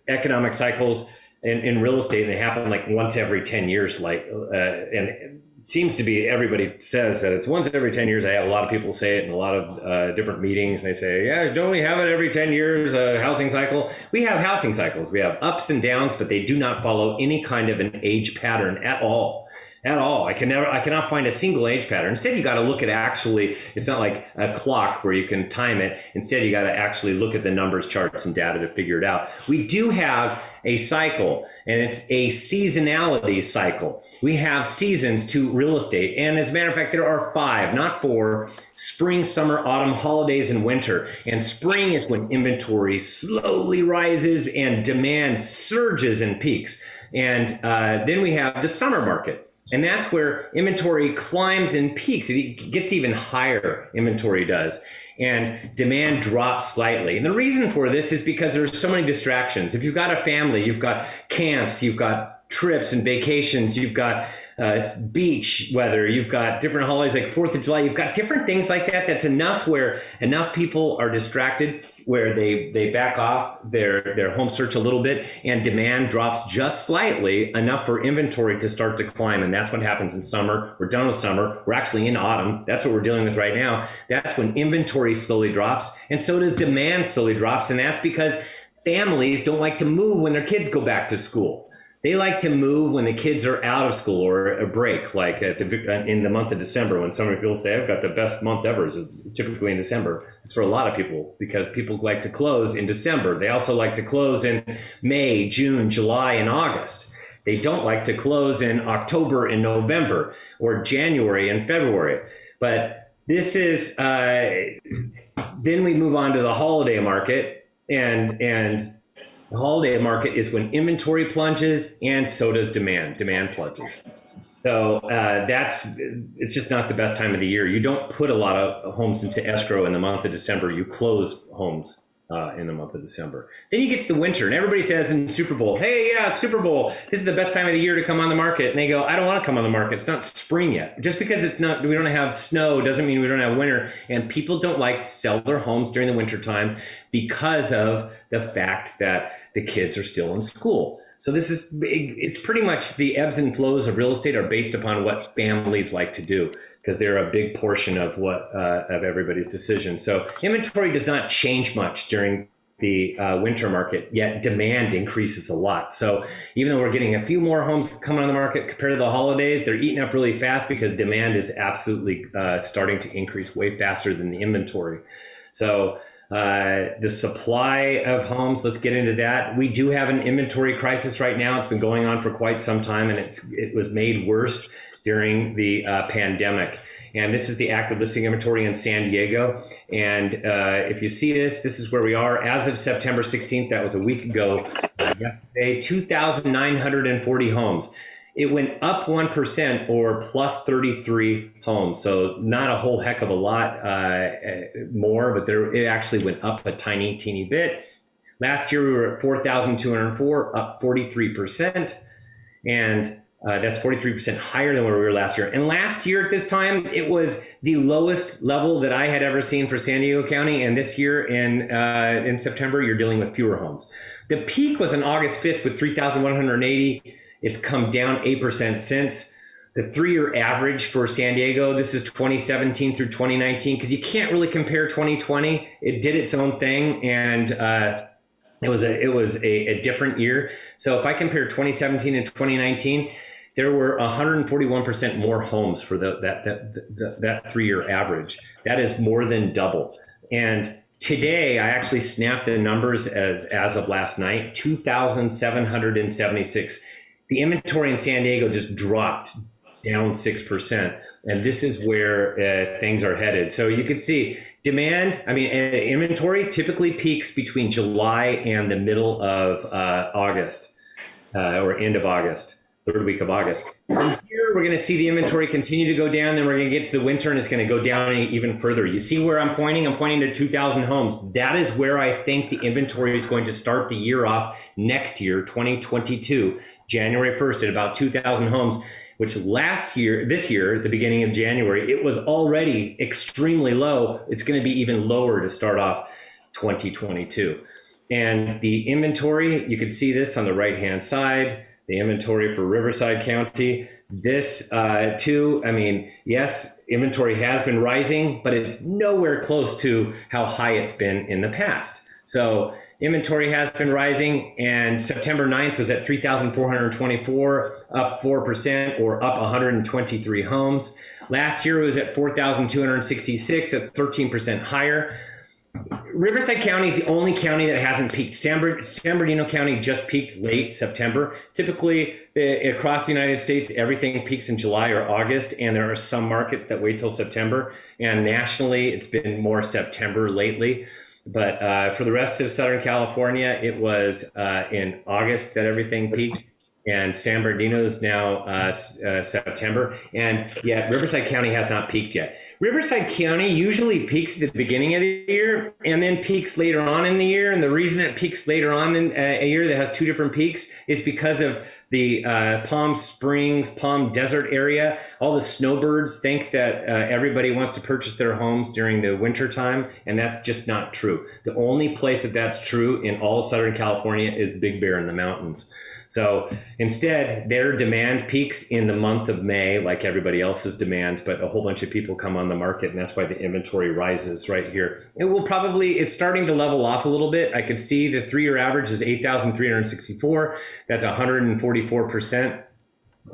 S5: economic cycles in real estate, and they happen like once every 10 years, and it seems to be, everybody says that it's once every 10 years. I have a lot of people say it in a lot of different meetings, and they say, yeah, don't we have it every 10 years, a housing cycle? We have housing cycles. We have ups and downs, but they do not follow any kind of an age pattern at all. I cannot find a single age pattern. Instead, you got to look at it's not like a clock where you can time it. Instead, you got to actually look at the numbers, charts, and data to figure it out. We do have a cycle, and it's a seasonality cycle. We have seasons to real estate. And as a matter of fact, there are 5, not 4, spring, summer, autumn, holidays, and winter. And spring is when inventory slowly rises and demand surges and peaks. And then we have the summer market. And that's where inventory climbs and peaks. It gets even higher, inventory does. And demand drops slightly. And the reason for this is because there's so many distractions. If you've got a family, you've got camps, you've got trips and vacations, you've got beach weather, you've got different holidays like 4th of July, you've got different things like that. That's enough where enough people are distracted, where they back off their home search a little bit, and demand drops just slightly, enough for inventory to start to climb. And that's what happens in summer. We're done with summer. We're actually in autumn. That's what we're dealing with right now. That's when inventory slowly drops, and so does demand slowly drops. And that's because families don't like to move when their kids go back to school. They like to move when the kids are out of school or a break, like in the month of December, when so many people say, I've got the best month ever. So typically in December. It's for a lot of people because people like to close in December. They also like to close in May, June, July, and August. They don't like to close in October and November or January and February. But this is, then we move on to the holiday market, and the holiday market is when inventory plunges and so does demand. Demand plunges. So it's just not the best time of the year. You don't put a lot of homes into escrow in the month of December. You close homes in the month of December. Then you get to the winter, and everybody says in Super Bowl, hey, yeah, Super Bowl, this is the best time of the year to come on the market. And they go, I don't want to come on the market. It's not spring yet. Just because we don't have snow doesn't mean we don't have winter. And people don't like to sell their homes during the winter time because of the fact that the kids are still in school. So it's pretty much the ebbs and flows of real estate are based upon what families like to do, because they're a big portion of of everybody's decision. So inventory does not change much during the winter market, yet demand increases a lot. So even though we're getting a few more homes coming on the market compared to the holidays, they're eating up really fast because demand is absolutely starting to increase way faster than the inventory. So the supply of homes, let's get into that. We do have an inventory crisis right now. It's been going on for quite some time, and it was made worse during the pandemic. And this is the active listing inventory in San Diego. And if you see this is where we are as of September 16th. That was a week ago. Yesterday, 2,940 homes. It went up 1% or plus 33 homes. So not a whole heck of a lot more, but it actually went up a teeny bit. Last year, we were at 4,204, up 43%. And that's 43% higher than where we were last year. And last year at this time, it was the lowest level that I had ever seen for San Diego County. And this year in September, you're dealing with fewer homes. The peak was on August 5th with 3,180. It's come down 8% since. The 3-year average for San Diego, this is 2017 through 2019, because you can't really compare 2020. It did its own thing, and it was a different year. So if I compare 2017 and 2019, there were 141% more homes for that 3-year average. That is more than double. And today, I actually snapped the numbers as of last night, 2,776. The inventory in San Diego just dropped down 6%. And this is where things are headed. So you can see demand, inventory typically peaks between July and the middle of August or end of August, third week of August. From here, we're going to see the inventory continue to go down. Then we're going to get to the winter and it's going to go down even further. You see where I'm pointing? I'm pointing to 2,000 homes. That is where I think the inventory is going to start the year off next year, 2022, January 1st at about 2,000 homes, which this year, at the beginning of January, it was already extremely low. It's going to be even lower to start off 2022. And the inventory, you can see this on the right-hand side, the inventory for Riverside County. This too, yes, inventory has been rising, but it's nowhere close to how high it's been in the past. So inventory has been rising, and September 9th was at 3,424, up 4% or up 123 homes. Last year it was at 4,266, that's 13% higher. Riverside County is the only county that hasn't peaked. San Bernardino County just peaked late September. Typically, across the United States, everything peaks in July or August, and there are some markets that wait till September. And nationally, it's been more September lately. But for the rest of Southern California, it was in August that everything peaked. And San Bernardino is now September. And yet Riverside County has not peaked yet. Riverside County usually peaks at the beginning of the year and then peaks later on in the year. And the reason it peaks later on in a year that has two different peaks is because of the Palm Springs, Palm Desert area. All the snowbirds think that everybody wants to purchase their homes during the winter time. And that's just not true. The only place that that's true in all of Southern California is Big Bear in the mountains. So instead, their demand peaks in the month of May, like everybody else's demand, but a whole bunch of people come on the market, and that's why the inventory rises right here. It's starting to level off a little bit. I could see the 3-year average is 8,364. That's 144%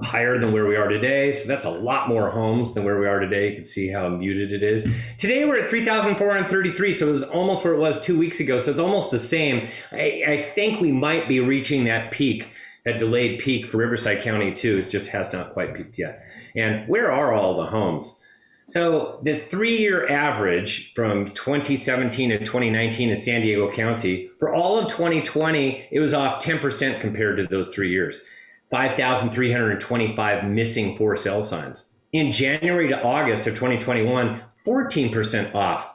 S5: higher than where we are today. So that's a lot more homes than where we are today. You can see how muted it is. Today we're at 3,433. So it was almost where it was 2 weeks ago. So it's almost the same. I think we might be reaching that peak, that delayed peak for Riverside County too. It just has not quite peaked yet. And where are all the homes? So the 3-year average from 2017 to 2019 in San Diego County, for all of 2020, it was off 10% compared to those 3 years. 5,325 missing for sale signs. In January to August of 2021, 14% off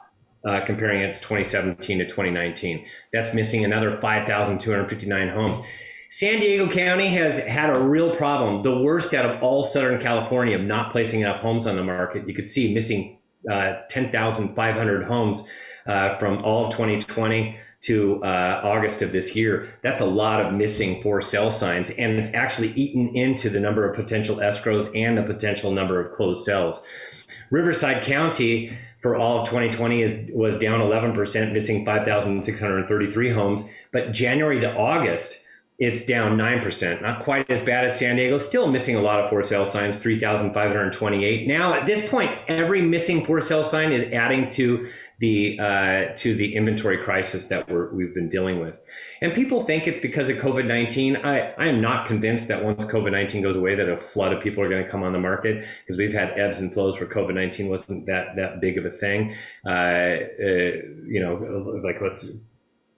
S5: comparing it to 2017 to 2019. That's missing another 5,259 homes. San Diego County has had a real problem, the worst out of all Southern California, of not placing enough homes on the market. You could see missing 10,500 homes from all of 2020 to August of this year. That's a lot of missing for sale signs, and it's actually eaten into the number of potential escrows and the potential number of closed sales. Riverside County for all of 2020 was down 11%, missing 5,633 homes, but January to August, it's down 9%, not quite as bad as San Diego, still missing a lot of for sale signs, 3,528. Now at this point, every missing for sale sign is adding to the inventory crisis that we've been dealing with. And people think it's because of COVID-19. I am not convinced that once COVID-19 goes away that a flood of people are going to come on the market, because we've had ebbs and flows where COVID-19 wasn't that big of a thing. Let's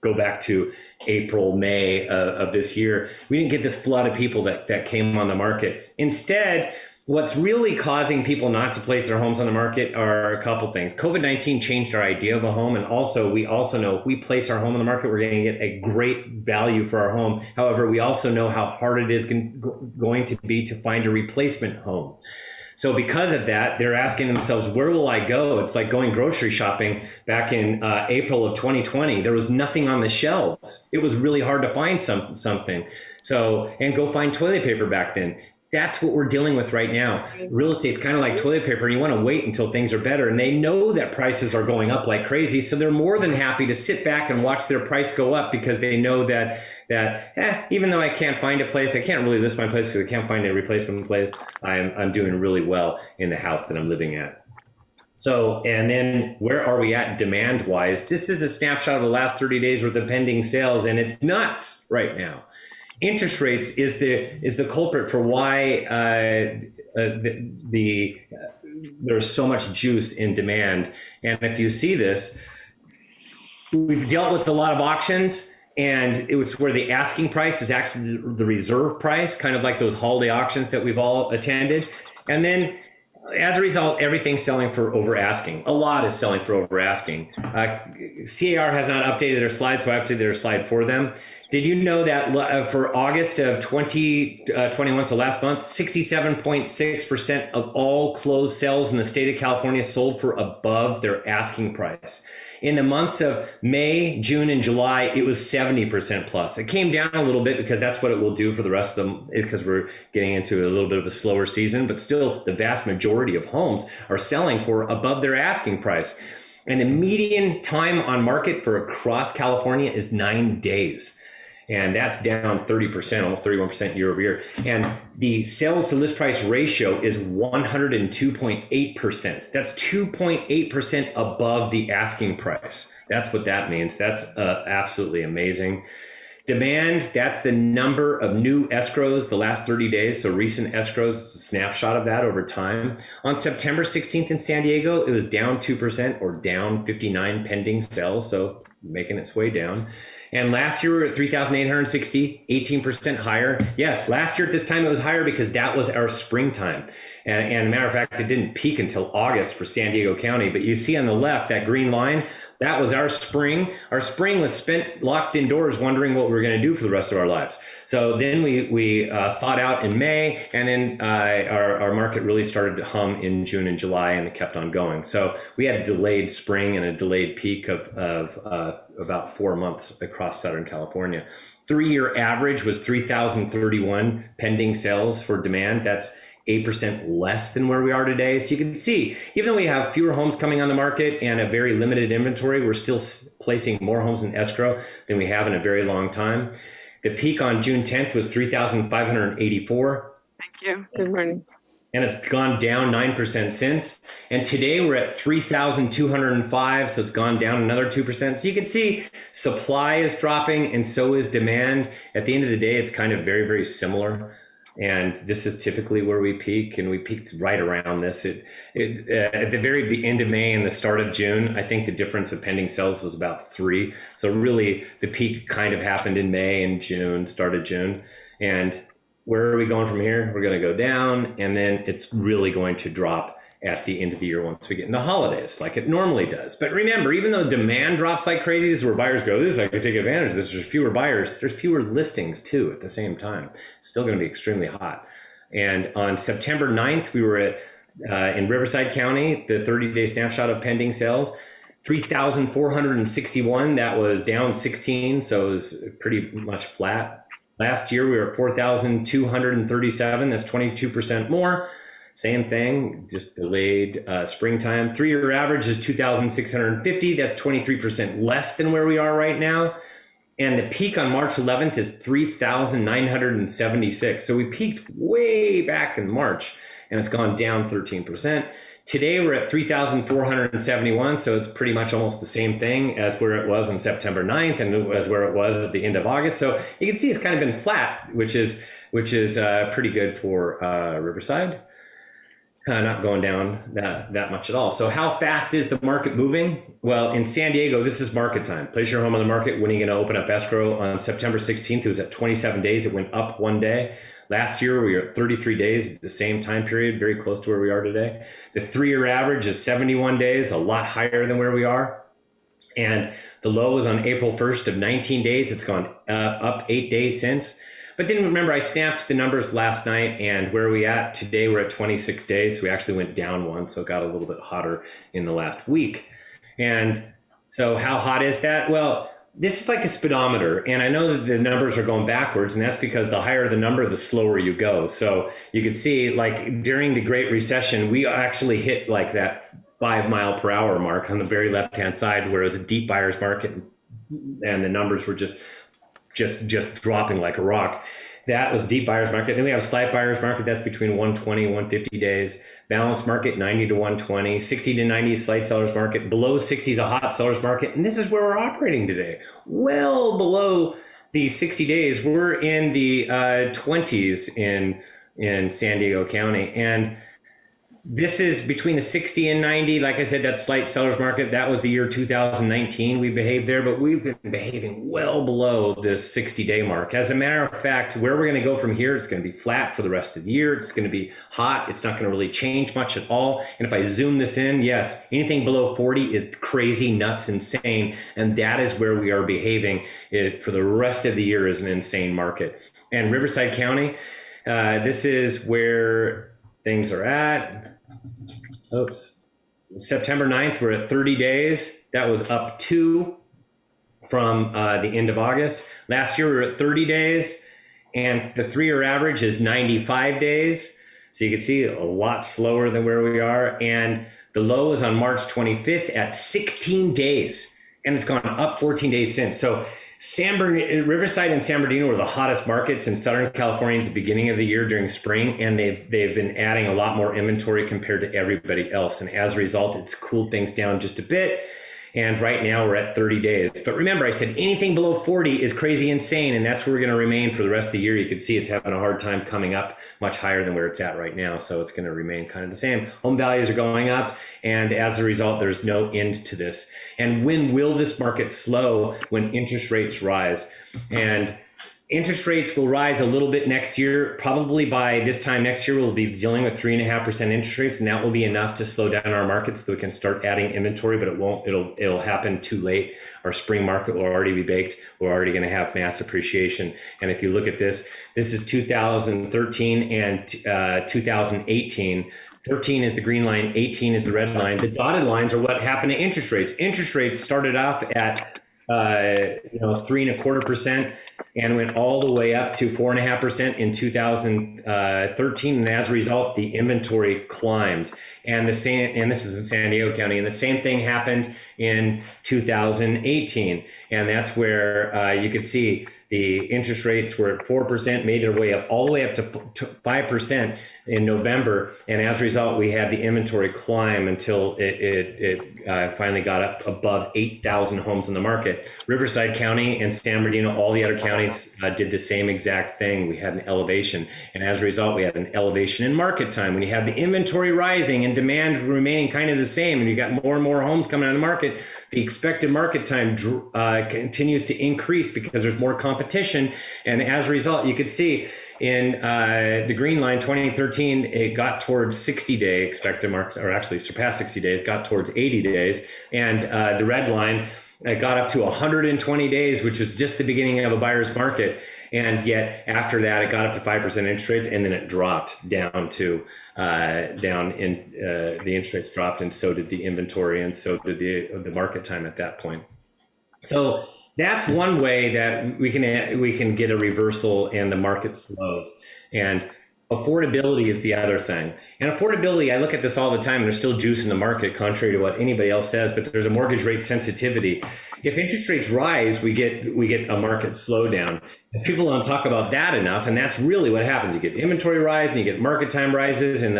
S5: go back to April, May of this year. We didn't get this flood of people that came on the market. Instead, what's really causing people not to place their homes on the market are a couple things. COVID-19 changed our idea of a home. And also, we also know if we place our home on the market, we're going to get a great value for our home. However, we also know how hard it is going to be to find a replacement home. So because of that, they're asking themselves, where will I go? It's like going grocery shopping back in April of 2020. There was nothing on the shelves. It was really hard to find something. So, and go find toilet paper back then. That's what we're dealing with right now. Real estate's kind of like toilet paper. You want to wait until things are better. And they know that prices are going up like crazy. So they're more than happy to sit back and watch their price go up, because they know that even though I can't find a place, I can't really list my place because I can't find a replacement place, I'm doing really well in the house that I'm living at. So, and then where are we at demand wise? This is a snapshot of the last 30 days worth of pending sales, and it's nuts right now. Interest rates is the culprit for why there's so much juice in demand. And if you see this, we've dealt with a lot of auctions, and it was where the asking price is actually the reserve price, kind of like those holiday auctions that we've all attended. And then as a result, everything's selling for over asking. A lot is selling for over asking. CAR has not updated their slide, so I updated their slide for them. Did you know that for August of 2021, so last month, 67.6% of all closed sales in the state of California sold for above their asking price? In the months of May, June, and July, it was 70% plus. It came down a little bit because that's what it will do for the rest of them, because we're getting into a little bit of a slower season, but still the vast majority of homes are selling for above their asking price. And the median time on market for across California is 9 days. And that's down 30%, almost 31% year over year. And the sales to list price ratio is 102.8%. That's 2.8% above the asking price. That's what that means. That's absolutely amazing. Demand, that's the number of new escrows the last 30 days. So recent escrows, it's a snapshot of that over time. On September 16th in San Diego, it was down 2% or down 59 pending sales. So making its way down. And last year we were at 3,860, 18% higher. Yes, last year at this time it was higher because that was our springtime. And matter of fact, it didn't peak until August for San Diego County. But you see on the left, that green line, That was our spring. Our spring was spent locked indoors wondering what we were going to do for the rest of our lives. So then we thawed out in May, and then our market really started to hum in June and July, and it kept on going. So we had a delayed spring and a delayed peak of about 4 months across Southern California. 3-year average was 3,031 pending sales for demand. That's 8% less than where we are today. So you can see, even though we have fewer homes coming on the market and a very limited inventory, we're still placing more homes in escrow than we have in a very long time. The peak on June 10th was 3,584.
S8: Thank you. Good morning.
S5: And it's gone down 9% since. And today we're at 3,205. So it's gone down another 2%. So you can see supply is dropping and so is demand. At the end of the day, it's kind of very, very similar. And this is typically where we peak, and we peaked right around this. At the very end of May and the start of June, I think the difference of pending sales was about 3. So really the peak kind of happened in May and June, started June. And where are we going from here? We're going to go down, and then it's really going to drop at the end of the year once we get into holidays, like it normally does. But remember, even though demand drops like crazy, this is where buyers go, this I could take advantage of this. There's fewer buyers. There's fewer listings too at the same time. It's still going to be extremely hot. And on September 9th, we were at in Riverside County, the 30-day snapshot of pending sales, 3,461. That was down 16, so it was pretty much flat. Last year, we were at 4,237. That's 22% more. Same thing, just delayed springtime. 3-year average is 2,650. That's 23% less than where we are right now. And the peak on March 11th is 3,976. So we peaked way back in March, and it's gone down 13%. Today we're at 3,471, so it's pretty much almost the same thing as where it was on September 9th and as where it was at the end of August. So you can see it's kind of been flat, which is pretty good for Riverside. Not going down that much at all. So how fast is the market moving? Well, in San Diego, this is market time. Place your home on the market. When are you going to open up escrow? On September 16th, it was at 27 days. It went up 1 day. Last year, we were at 33 days at the same time period, very close to where we are today. The 3-year average is 71 days, a lot higher than where we are. And the low was on April 1st of 19 days. It's gone up 8 days since. But then remember, I snapped the numbers last night, and where are we at? Today we're at 26 days. So we actually went down 1, so it got a little bit hotter in the last week. And so how hot is that? Well, this is like a speedometer, and I know that the numbers are going backwards, and that's because the higher the number, the slower you go. So you can see, like during the Great Recession, we actually hit like that 5 mile per hour mark on the very left-hand side, where it was a deep buyer's market, and the numbers were just dropping like a rock. That was deep buyer's market. Then we have slight buyer's market. That's between 120 and 150 days. Balanced market, 90 to 120. 60 to 90 is slight seller's market. Below 60 is a hot seller's market. And this is where we're operating today. Well below the 60 days. We're in the 20s in San Diego County. And this is between the 60 and 90. Like I said, that's slight seller's market. That was the year 2019 we behaved there, but we've been behaving well below this 60-day mark. As a matter of fact, where we're going to go from here, it's going to be flat for the rest of the year. It's going to be hot. It's not going to really change much at all. And if I zoom this in, yes, anything below 40 is crazy, nuts, insane. And that is where we are behaving. It, for the rest of the year, is an insane market. And Riverside County, this is where things are at. Oops. September 9th, we're at 30 days. That was up 2 from the end of August. Last year, we were at 30 days, and the 3-year average is 95 days. So you can see a lot slower than where we are. And the low is on March 25th at 16 days, and it's gone up 14 days since. So Riverside and San Bernardino were the hottest markets in Southern California at the beginning of the year during spring, and they've been adding a lot more inventory compared to everybody else. And as a result, it's cooled things down just a bit. And right now we're at 30 days. But remember, I said anything below 40 is crazy insane, and that's where we're going to remain for the rest of the year. You can see it's having a hard time coming up much higher than where it's at right now. So it's going to remain kind of the same. Home values are going up, and as a result, there's no end to this. And when will this market slow? When interest rates rise. And Interest rates will rise a little bit next year. Probably by this time next year, we'll be dealing with 3.5% interest rates, and that will be enough to slow down our market so we can start adding inventory, but it won't, it'll happen too late. Our spring market will already be baked. We're already going to have mass appreciation. And if you look at this is 2013 and 2018. 13 is the green line, 18 is the red line. The dotted lines are what happened to interest rates. Interest rates started off at 3.25% and went all the way up to 4.5% in 2013. And as a result, the inventory climbed. And this is in San Diego County. And the same thing happened in 2018. And that's where you could see the interest rates were at 4%, made their way up all the way up to 5% in November. And as a result, we had the inventory climb until it finally got up above 8,000 homes in the market. Riverside County and San Bernardino, all the other counties did the same exact thing. We had an elevation. And as a result, we had an elevation in market time. When you have the inventory rising and demand remaining kind of the same, and you got more and more homes coming on the market, the expected market time continues to increase because there's more competition. And as a result, you could see in the green line, 2013, it got towards 60-day expected market, or actually surpassed 60 days, got towards 80 days. And the red line, it got up to 120 days, which is just the beginning of a buyer's market. And yet after that, it got up to 5% interest rates, and then it dropped down to the interest rates dropped, and so did the inventory, and so did the market time at that point. So that's one way that we can get a reversal and the market slows. And affordability is the other thing. And affordability, I look at this all the time, and there's still juice in the market, contrary to what anybody else says, but there's a mortgage rate sensitivity. If interest rates rise, we get a market slowdown. And people don't talk about that enough, and that's really what happens. You get inventory rise, and you get market time rises, and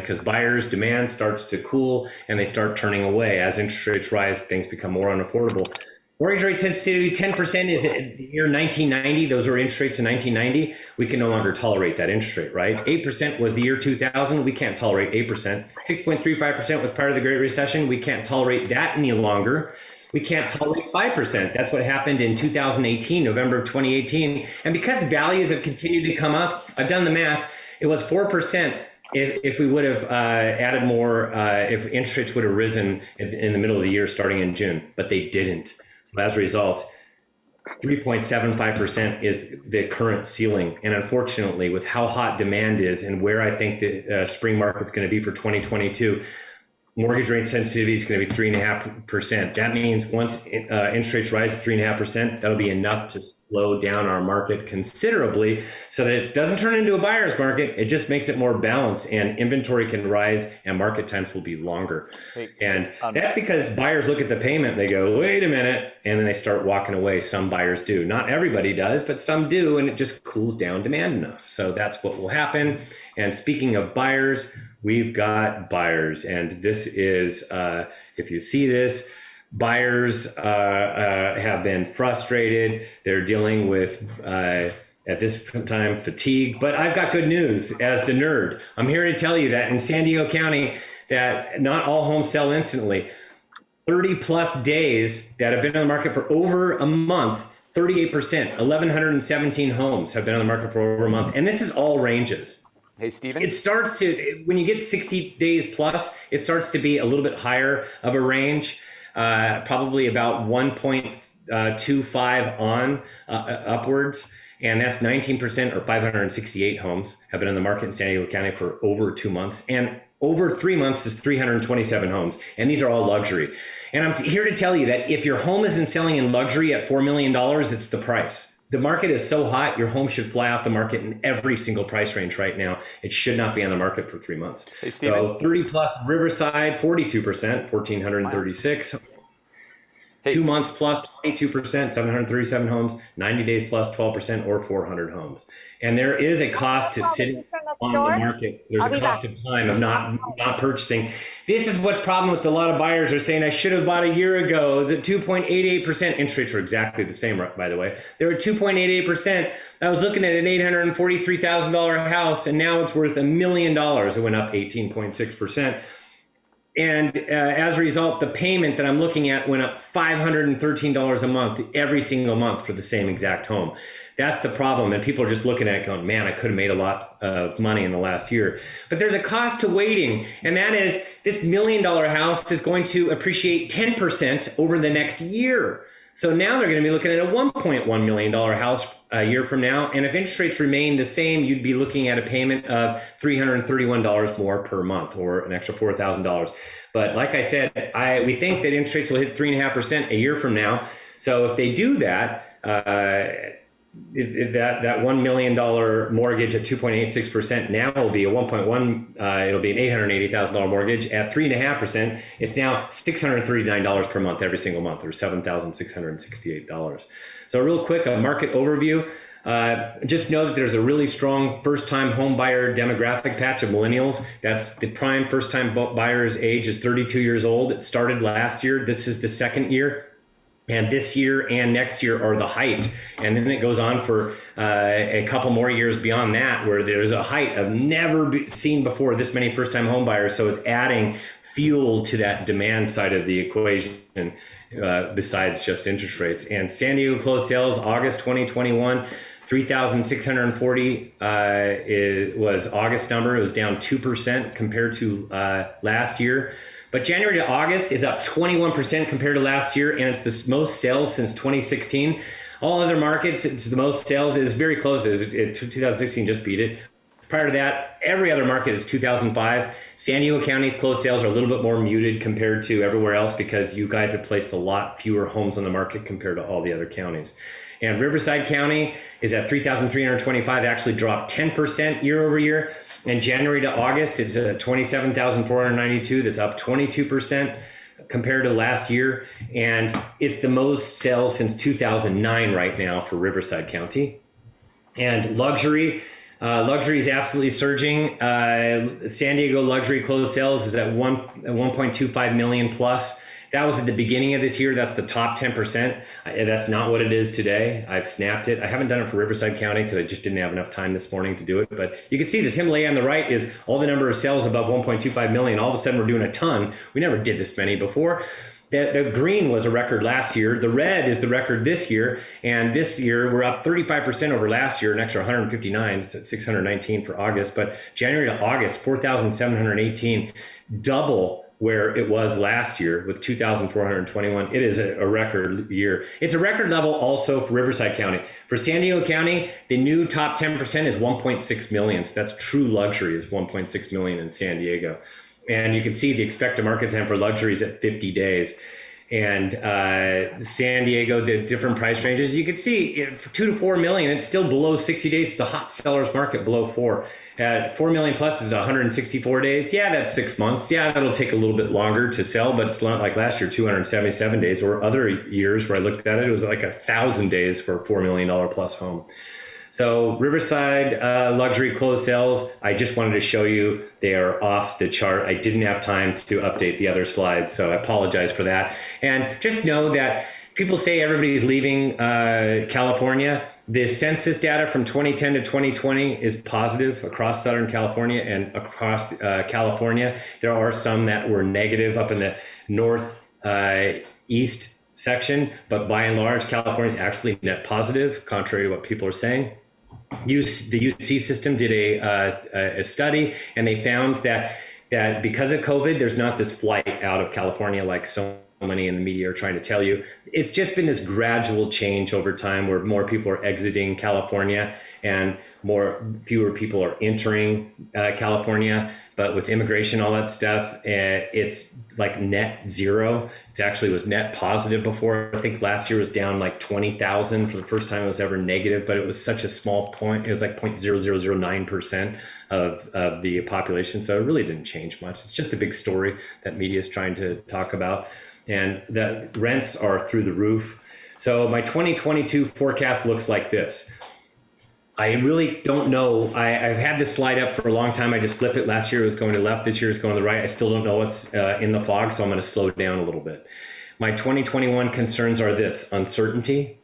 S5: because buyers' demand starts to cool, and they start turning away. As interest rates rise, things become more unaffordable. Mortgage rate sensitivity, 10% is in the year 1990. Those were interest rates in 1990. We can no longer tolerate that interest rate, right? 8% was the year 2000. We can't tolerate 8%. 6.35% was part of the Great Recession. We can't tolerate that any longer. We can't tolerate 5%. That's what happened in 2018, November of 2018. And because values have continued to come up, I've done the math, it was 4%. If we would have added more, if interest rates would have risen in the middle of the year starting in June, but they didn't. So as a result, 3.75% is the current ceiling. And unfortunately, with how hot demand is and where I think the spring market's going to be for 2022, mortgage rate sensitivity is going to be 3.5%. That means once interest rates rise to 3.5%, that'll be enough to slow down our market considerably so that it doesn't turn into a buyer's market. It just makes it more balanced, and inventory can rise and market times will be longer. And that's because buyers look at the payment and they go, wait a minute, and then they start walking away. Some buyers do. Not everybody does, but some do, and it just cools down demand enough. So that's what will happen. And speaking of buyers, we've got buyers, and this is, if you see this, buyers have been frustrated. They're dealing with, at this time, fatigue. But I've got good news as the nerd. I'm here to tell you that in San Diego County, that not all homes sell instantly. 30 plus days that have been on the market for over a month, 38%, 1,117 homes have been on the market for over a month. And this is all ranges.
S6: Hey, Stephen.
S5: It starts to, when you get 60 days plus, it starts to be a little bit higher of a range, probably about 1.25 on upwards. And that's 19%, or 568 homes have been on the market in San Diego County for over 2 months. And over 3 months is 327 homes. And these are all luxury. And I'm here to tell you that if your home isn't selling in luxury at $4 million, it's the price. The market is so hot, your home should fly off the market in every single price range right now. It should not be on the market for 3 months.
S6: Hey,
S5: so 30 plus Riverside, 42%, 1,436. Wow.
S6: Hey.
S5: 2 months plus 22%, 737 homes, 90 days plus 12%, or 400 homes. And there is a cost to sitting on the market. There's a cost of time of not purchasing. This is what's problem with a lot of buyers are saying, I should have bought a year ago. It's at 2.88%. Interest rates were exactly the same, by the way. They were 2.88%. I was looking at an $843,000 house, and now it's worth $1 million. It went up 18.6%. as a result, the payment that I'm looking at went up $513 a month every single month for the same exact home. That's the problem. And people are just looking at it going, man, I could have made a lot of money in the last year. But there's a cost to waiting. And that is this $1 million house is going to appreciate 10% over the next year. So now they're going to be looking at a $1.1 million house a year from now. And if interest rates remain the same, you'd be looking at a payment of $331 more per month, or an extra $4,000. But like I said, we think that interest rates will hit 3.5% a year from now. So if they do that, that $1 million mortgage at 2.86% now will be a 1.1. It'll be an $880,000 mortgage at 3.5%. It's now $639 per month every single month, or $7,668. So real quick, a market overview. Just know that there's a really strong first-time home buyer demographic patch of millennials. That's the prime first-time buyer's age is 32 years old. It started last year. This is the second year. And this year and next year are the height. And then it goes on for a couple more years beyond that, where there's a height of never seen before this many first-time home buyers. So it's adding fuel to that demand side of the equation, besides just interest rates. And San Diego closed sales August 2021, 3,640 was August number. It was down 2% compared to last year. But January to August is up 21% compared to last year, and it's the most sales since 2016. All other markets, it's the most sales. Is very close. 2016 just beat it. Prior to that, every other market is 2005. San Diego County's closed sales are a little bit more muted compared to everywhere else, because you guys have placed a lot fewer homes on the market compared to all the other counties. And Riverside County is at 3,325, actually dropped 10% year over year. And January to August, it's at 27,492. That's up 22% compared to last year. And it's the most sales since 2009 right now for Riverside County. And luxury is absolutely surging. San Diego luxury closed sales is at 1.25 million plus. That was at the beginning of this year. That's the top 10%. That's not what it is today. I've snapped it. I haven't done it for Riverside County because I just didn't have enough time this morning to do it. But you can see this Himalaya on the right is all the number of sales above 1.25 million. All of a sudden, we're doing a ton. We never did this many before. The green was a record last year. The red is the record this year. And this year, we're up 35% over last year, an extra 159. It's at 619 for August. But January to August, 4,718, double where it was last year with 2,421. It is a record year. It's a record level also for Riverside County. For San Diego County, the new top 10% is 1.6 million. So that's true luxury, is 1.6 million in San Diego. And you can see the expected market time for luxury is at 50 days. And San Diego, the different price ranges, you can see for 2 to 4 million, it's still below 60 days. It's a hot seller's market below 4. At 4 million plus is 164 days. Yeah, that's 6 months. Yeah, that'll take a little bit longer to sell, but it's not like last year, 277 days, or other years where I looked at it, it was like 1,000 days for a $4 million plus home. So Riverside luxury closed sales, I just wanted to show you they are off the chart. I didn't have time to update the other slides, so I apologize for that. And just know that people say everybody's leaving California. The census data from 2010 to 2020 is positive across Southern California and across California. There are some that were negative up in the northeast section, but by and large, California is actually net positive, contrary to what people are saying. The UC system did a study, and they found that because of COVID, there's not this flight out of California like so many in the media are trying to tell you. It's just been this gradual change over time where more people are exiting California and fewer people are entering California. But with immigration, all that stuff, it's like net zero. It actually was net positive before. I think last year was down like 20,000 for the first time it was ever negative, but it was such a small point. It was like 0.0009% of the population. So it really didn't change much. It's just a big story that media is trying to talk about. And the rents are through the roof. So my 2022 forecast looks like this. I really don't know. I've had this slide up for a long time. I just flip it. Last year it was going to the left. This year it's going to the right. I still don't know what's in the fog, so I'm going to slow down a little bit. My 2021 concerns are this: uncertainty,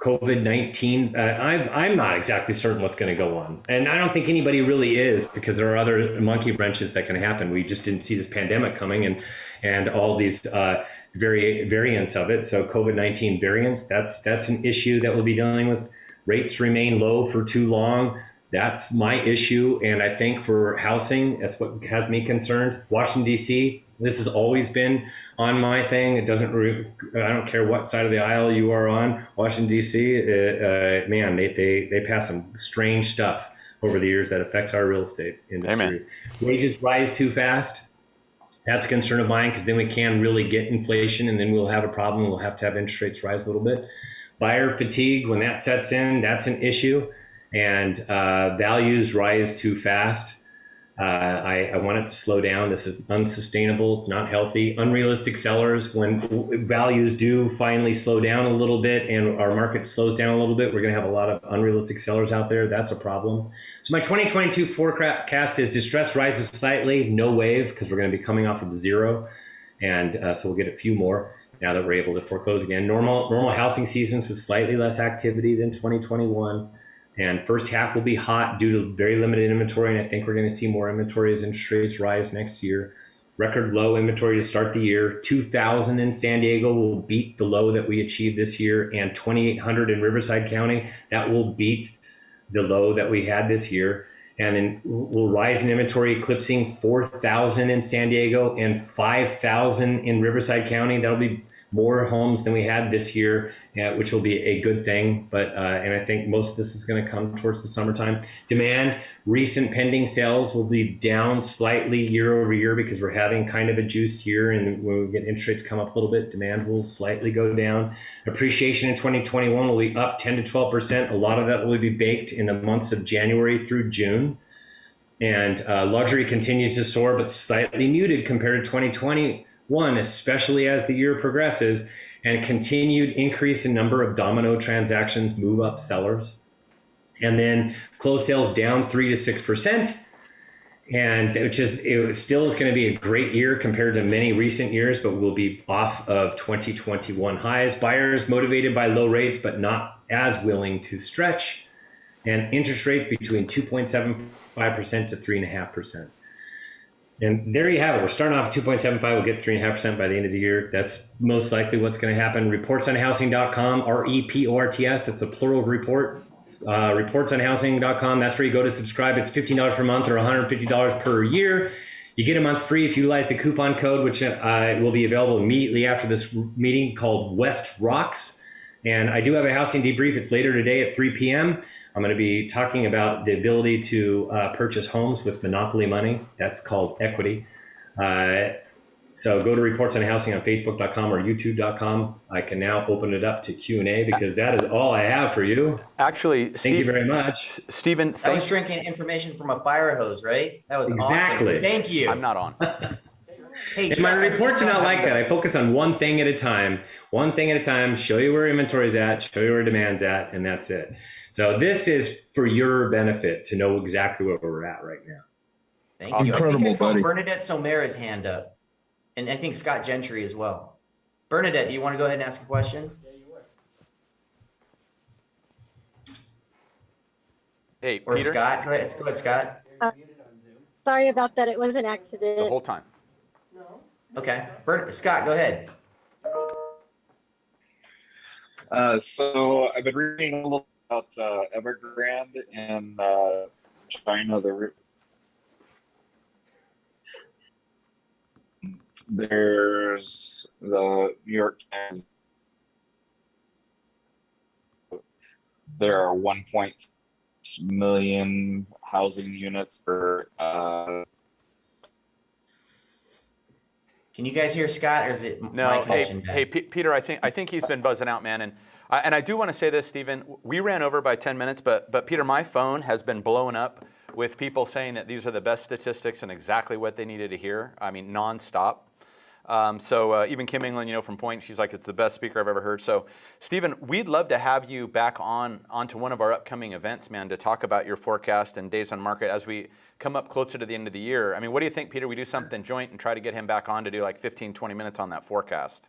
S5: COVID-19, I'm not exactly certain what's going to go on. And I don't think anybody really is, because there are other monkey wrenches that can happen. We just didn't see this pandemic coming and all these variants of it. So COVID-19 variants, that's an issue that we'll be dealing with. Rates remain low for too long. That's my issue. And I think for housing, that's what has me concerned. Washington, D.C., this has always been on my thing. It doesn't, I don't care what side of the aisle you are on. Washington, D.C., man, they pass some strange stuff over the years that affects our real estate industry.
S6: Amen.
S5: Wages rise too fast. That's a concern of mine, because then we can really get inflation, and then we'll have a problem. We'll have to have interest rates rise a little bit. Buyer fatigue, when that sets in, that's an issue. And values rise too fast. I want it to slow down. This is unsustainable. It's not healthy. Unrealistic sellers, when values do finally slow down a little bit and our market slows down a little bit, we're going to have a lot of unrealistic sellers out there. That's a problem. So my 2022 forecast is distress rises slightly, no wave, because we're going to be coming off of zero. And so we'll get a few more now that we're able to foreclose again. Normal housing seasons with slightly less activity than 2021. And first half will be hot due to very limited inventory. And I think we're going to see more inventory as interest rates rise next year. Record low inventory to start the year. 2,000 in San Diego will beat the low that we achieved this year. And 2,800 in Riverside County, that will beat the low that we had this year. And then we'll rise in inventory, eclipsing 4,000 in San Diego and 5,000 in Riverside County. That'll be more homes than we had this year, which will be a good thing. But and I think most of this is going to come towards the summertime. Demand, recent pending sales will be down slightly year over year, because we're having kind of a juice year. And when we get interest rates come up a little bit, demand will slightly go down. Appreciation in 2021 will be up 10 to 12%. A lot of that will be baked in the months of January through June. And luxury continues to soar, but slightly muted compared to 2021, especially as the year progresses, and a continued increase in number of domino transactions move up sellers. And then closed sales down 3 to 6%. And it still is going to be a great year compared to many recent years, but we'll be off of 2021 highs. Buyers motivated by low rates, but not as willing to stretch. And interest rates between 2.75% to 3.5%. And there you have it. We're starting off at 2.75. We'll get 3.5% by the end of the year. That's most likely what's going to happen. Reportsonhousing.com, REPORTS. That's the plural of report. Reportsonhousing.com. That's where you go to subscribe. It's $15 per month or $150 per year. You get a month free if you utilize the coupon code, which will be available immediately after this meeting, called West Rocks. And I do have a housing debrief. It's later today at 3 p.m. I'm going to be talking about the ability to purchase homes with monopoly money. That's called equity. So go to Reports on Housing on Facebook.com or YouTube.com. I can now open it up to Q&A, because that is all I have for you.
S6: Actually,
S5: Thank you very much.
S6: Stephen,
S3: I was drinking information from a fire hose, right? That was
S5: Exactly.
S3: awesome. Thank you.
S6: I'm not on.
S3: Hey,
S5: And my
S3: Jeff,
S5: reports are not like that. I focus on one thing at a time, show you where inventory is at, show you where demand's at, and that's it. So this is for your benefit to know exactly where we're at right now.
S3: Thank you.
S7: Incredible,
S3: I think I saw
S7: buddy.
S3: Bernadette Somera's hand up, and I think Scott Gentry as well. Bernadette, do you want to go ahead and ask a question?
S6: Hey,
S3: Or
S6: Peter,
S3: Scott? Go ahead, Scott.
S8: Sorry about that. It was an accident.
S6: the whole time.
S3: Okay. Scott, go ahead.
S9: So I've been reading a little about Evergrande and China. There's the New York Times. There are 1.6 million housing units for.
S3: Can you guys hear Scott, or is it
S6: No,
S3: my connection bad?
S6: hey, Peter, I think he's been buzzing out, man. And I do want to say this, Stephen. We ran over by 10 minutes, but Peter, my phone has been blowing up with people saying that these are the best statistics and exactly what they needed to hear. I mean, nonstop. So even Kim England, from Point, she's like, it's the best speaker I've ever heard. So, Stephen, we'd love to have you back onto one of our upcoming events, man, to talk about your forecast and days on market as we come up closer to the end of the year. I mean, what do you think, Peter? We do something joint and try to get him back on to do like 15, 20 minutes on that forecast.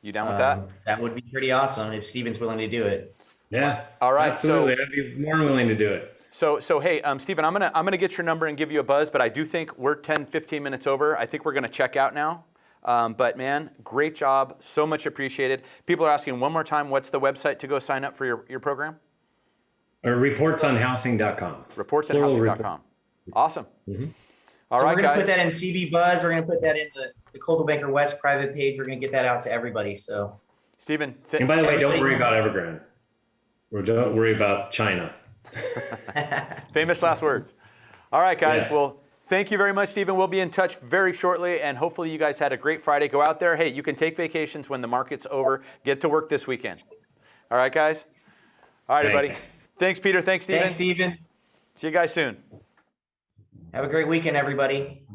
S6: You down with that?
S3: That would be pretty awesome if Steven's willing to do it.
S5: Yeah.
S6: All right.
S5: Absolutely. I'd be more than willing to do it.
S6: So hey, Steven, I'm gonna get your number and give you a buzz, but I do think we're 10, 15 minutes over. I think we're gonna check out now. But man, great job. So much appreciated. People are asking one more time, what's the website to go sign up for your program?
S5: Or reportsonhousing.com.
S6: Reportsonhousing.com. Awesome.
S5: Mm-hmm.
S6: All right,
S3: we're going to
S6: guys.
S3: put that in CB Buzz. We're going to put that in the Coldwell Banker West private page. We're going to get that out to everybody. So,
S6: Steven.
S5: And by the way, don't worry about Evergrande. Or don't worry about China.
S6: Famous last words. All right, guys.
S5: Yes.
S6: Well, thank you very much, Steven. We'll be in touch very shortly, and hopefully you guys had a great Friday. Go out there. Hey, you can take vacations when the market's over. Get to work this weekend. All right, guys? All right, everybody. Thanks, Peter. Thanks, Steven.
S3: Thanks, Steven.
S6: See you guys soon.
S3: Have a great weekend, everybody.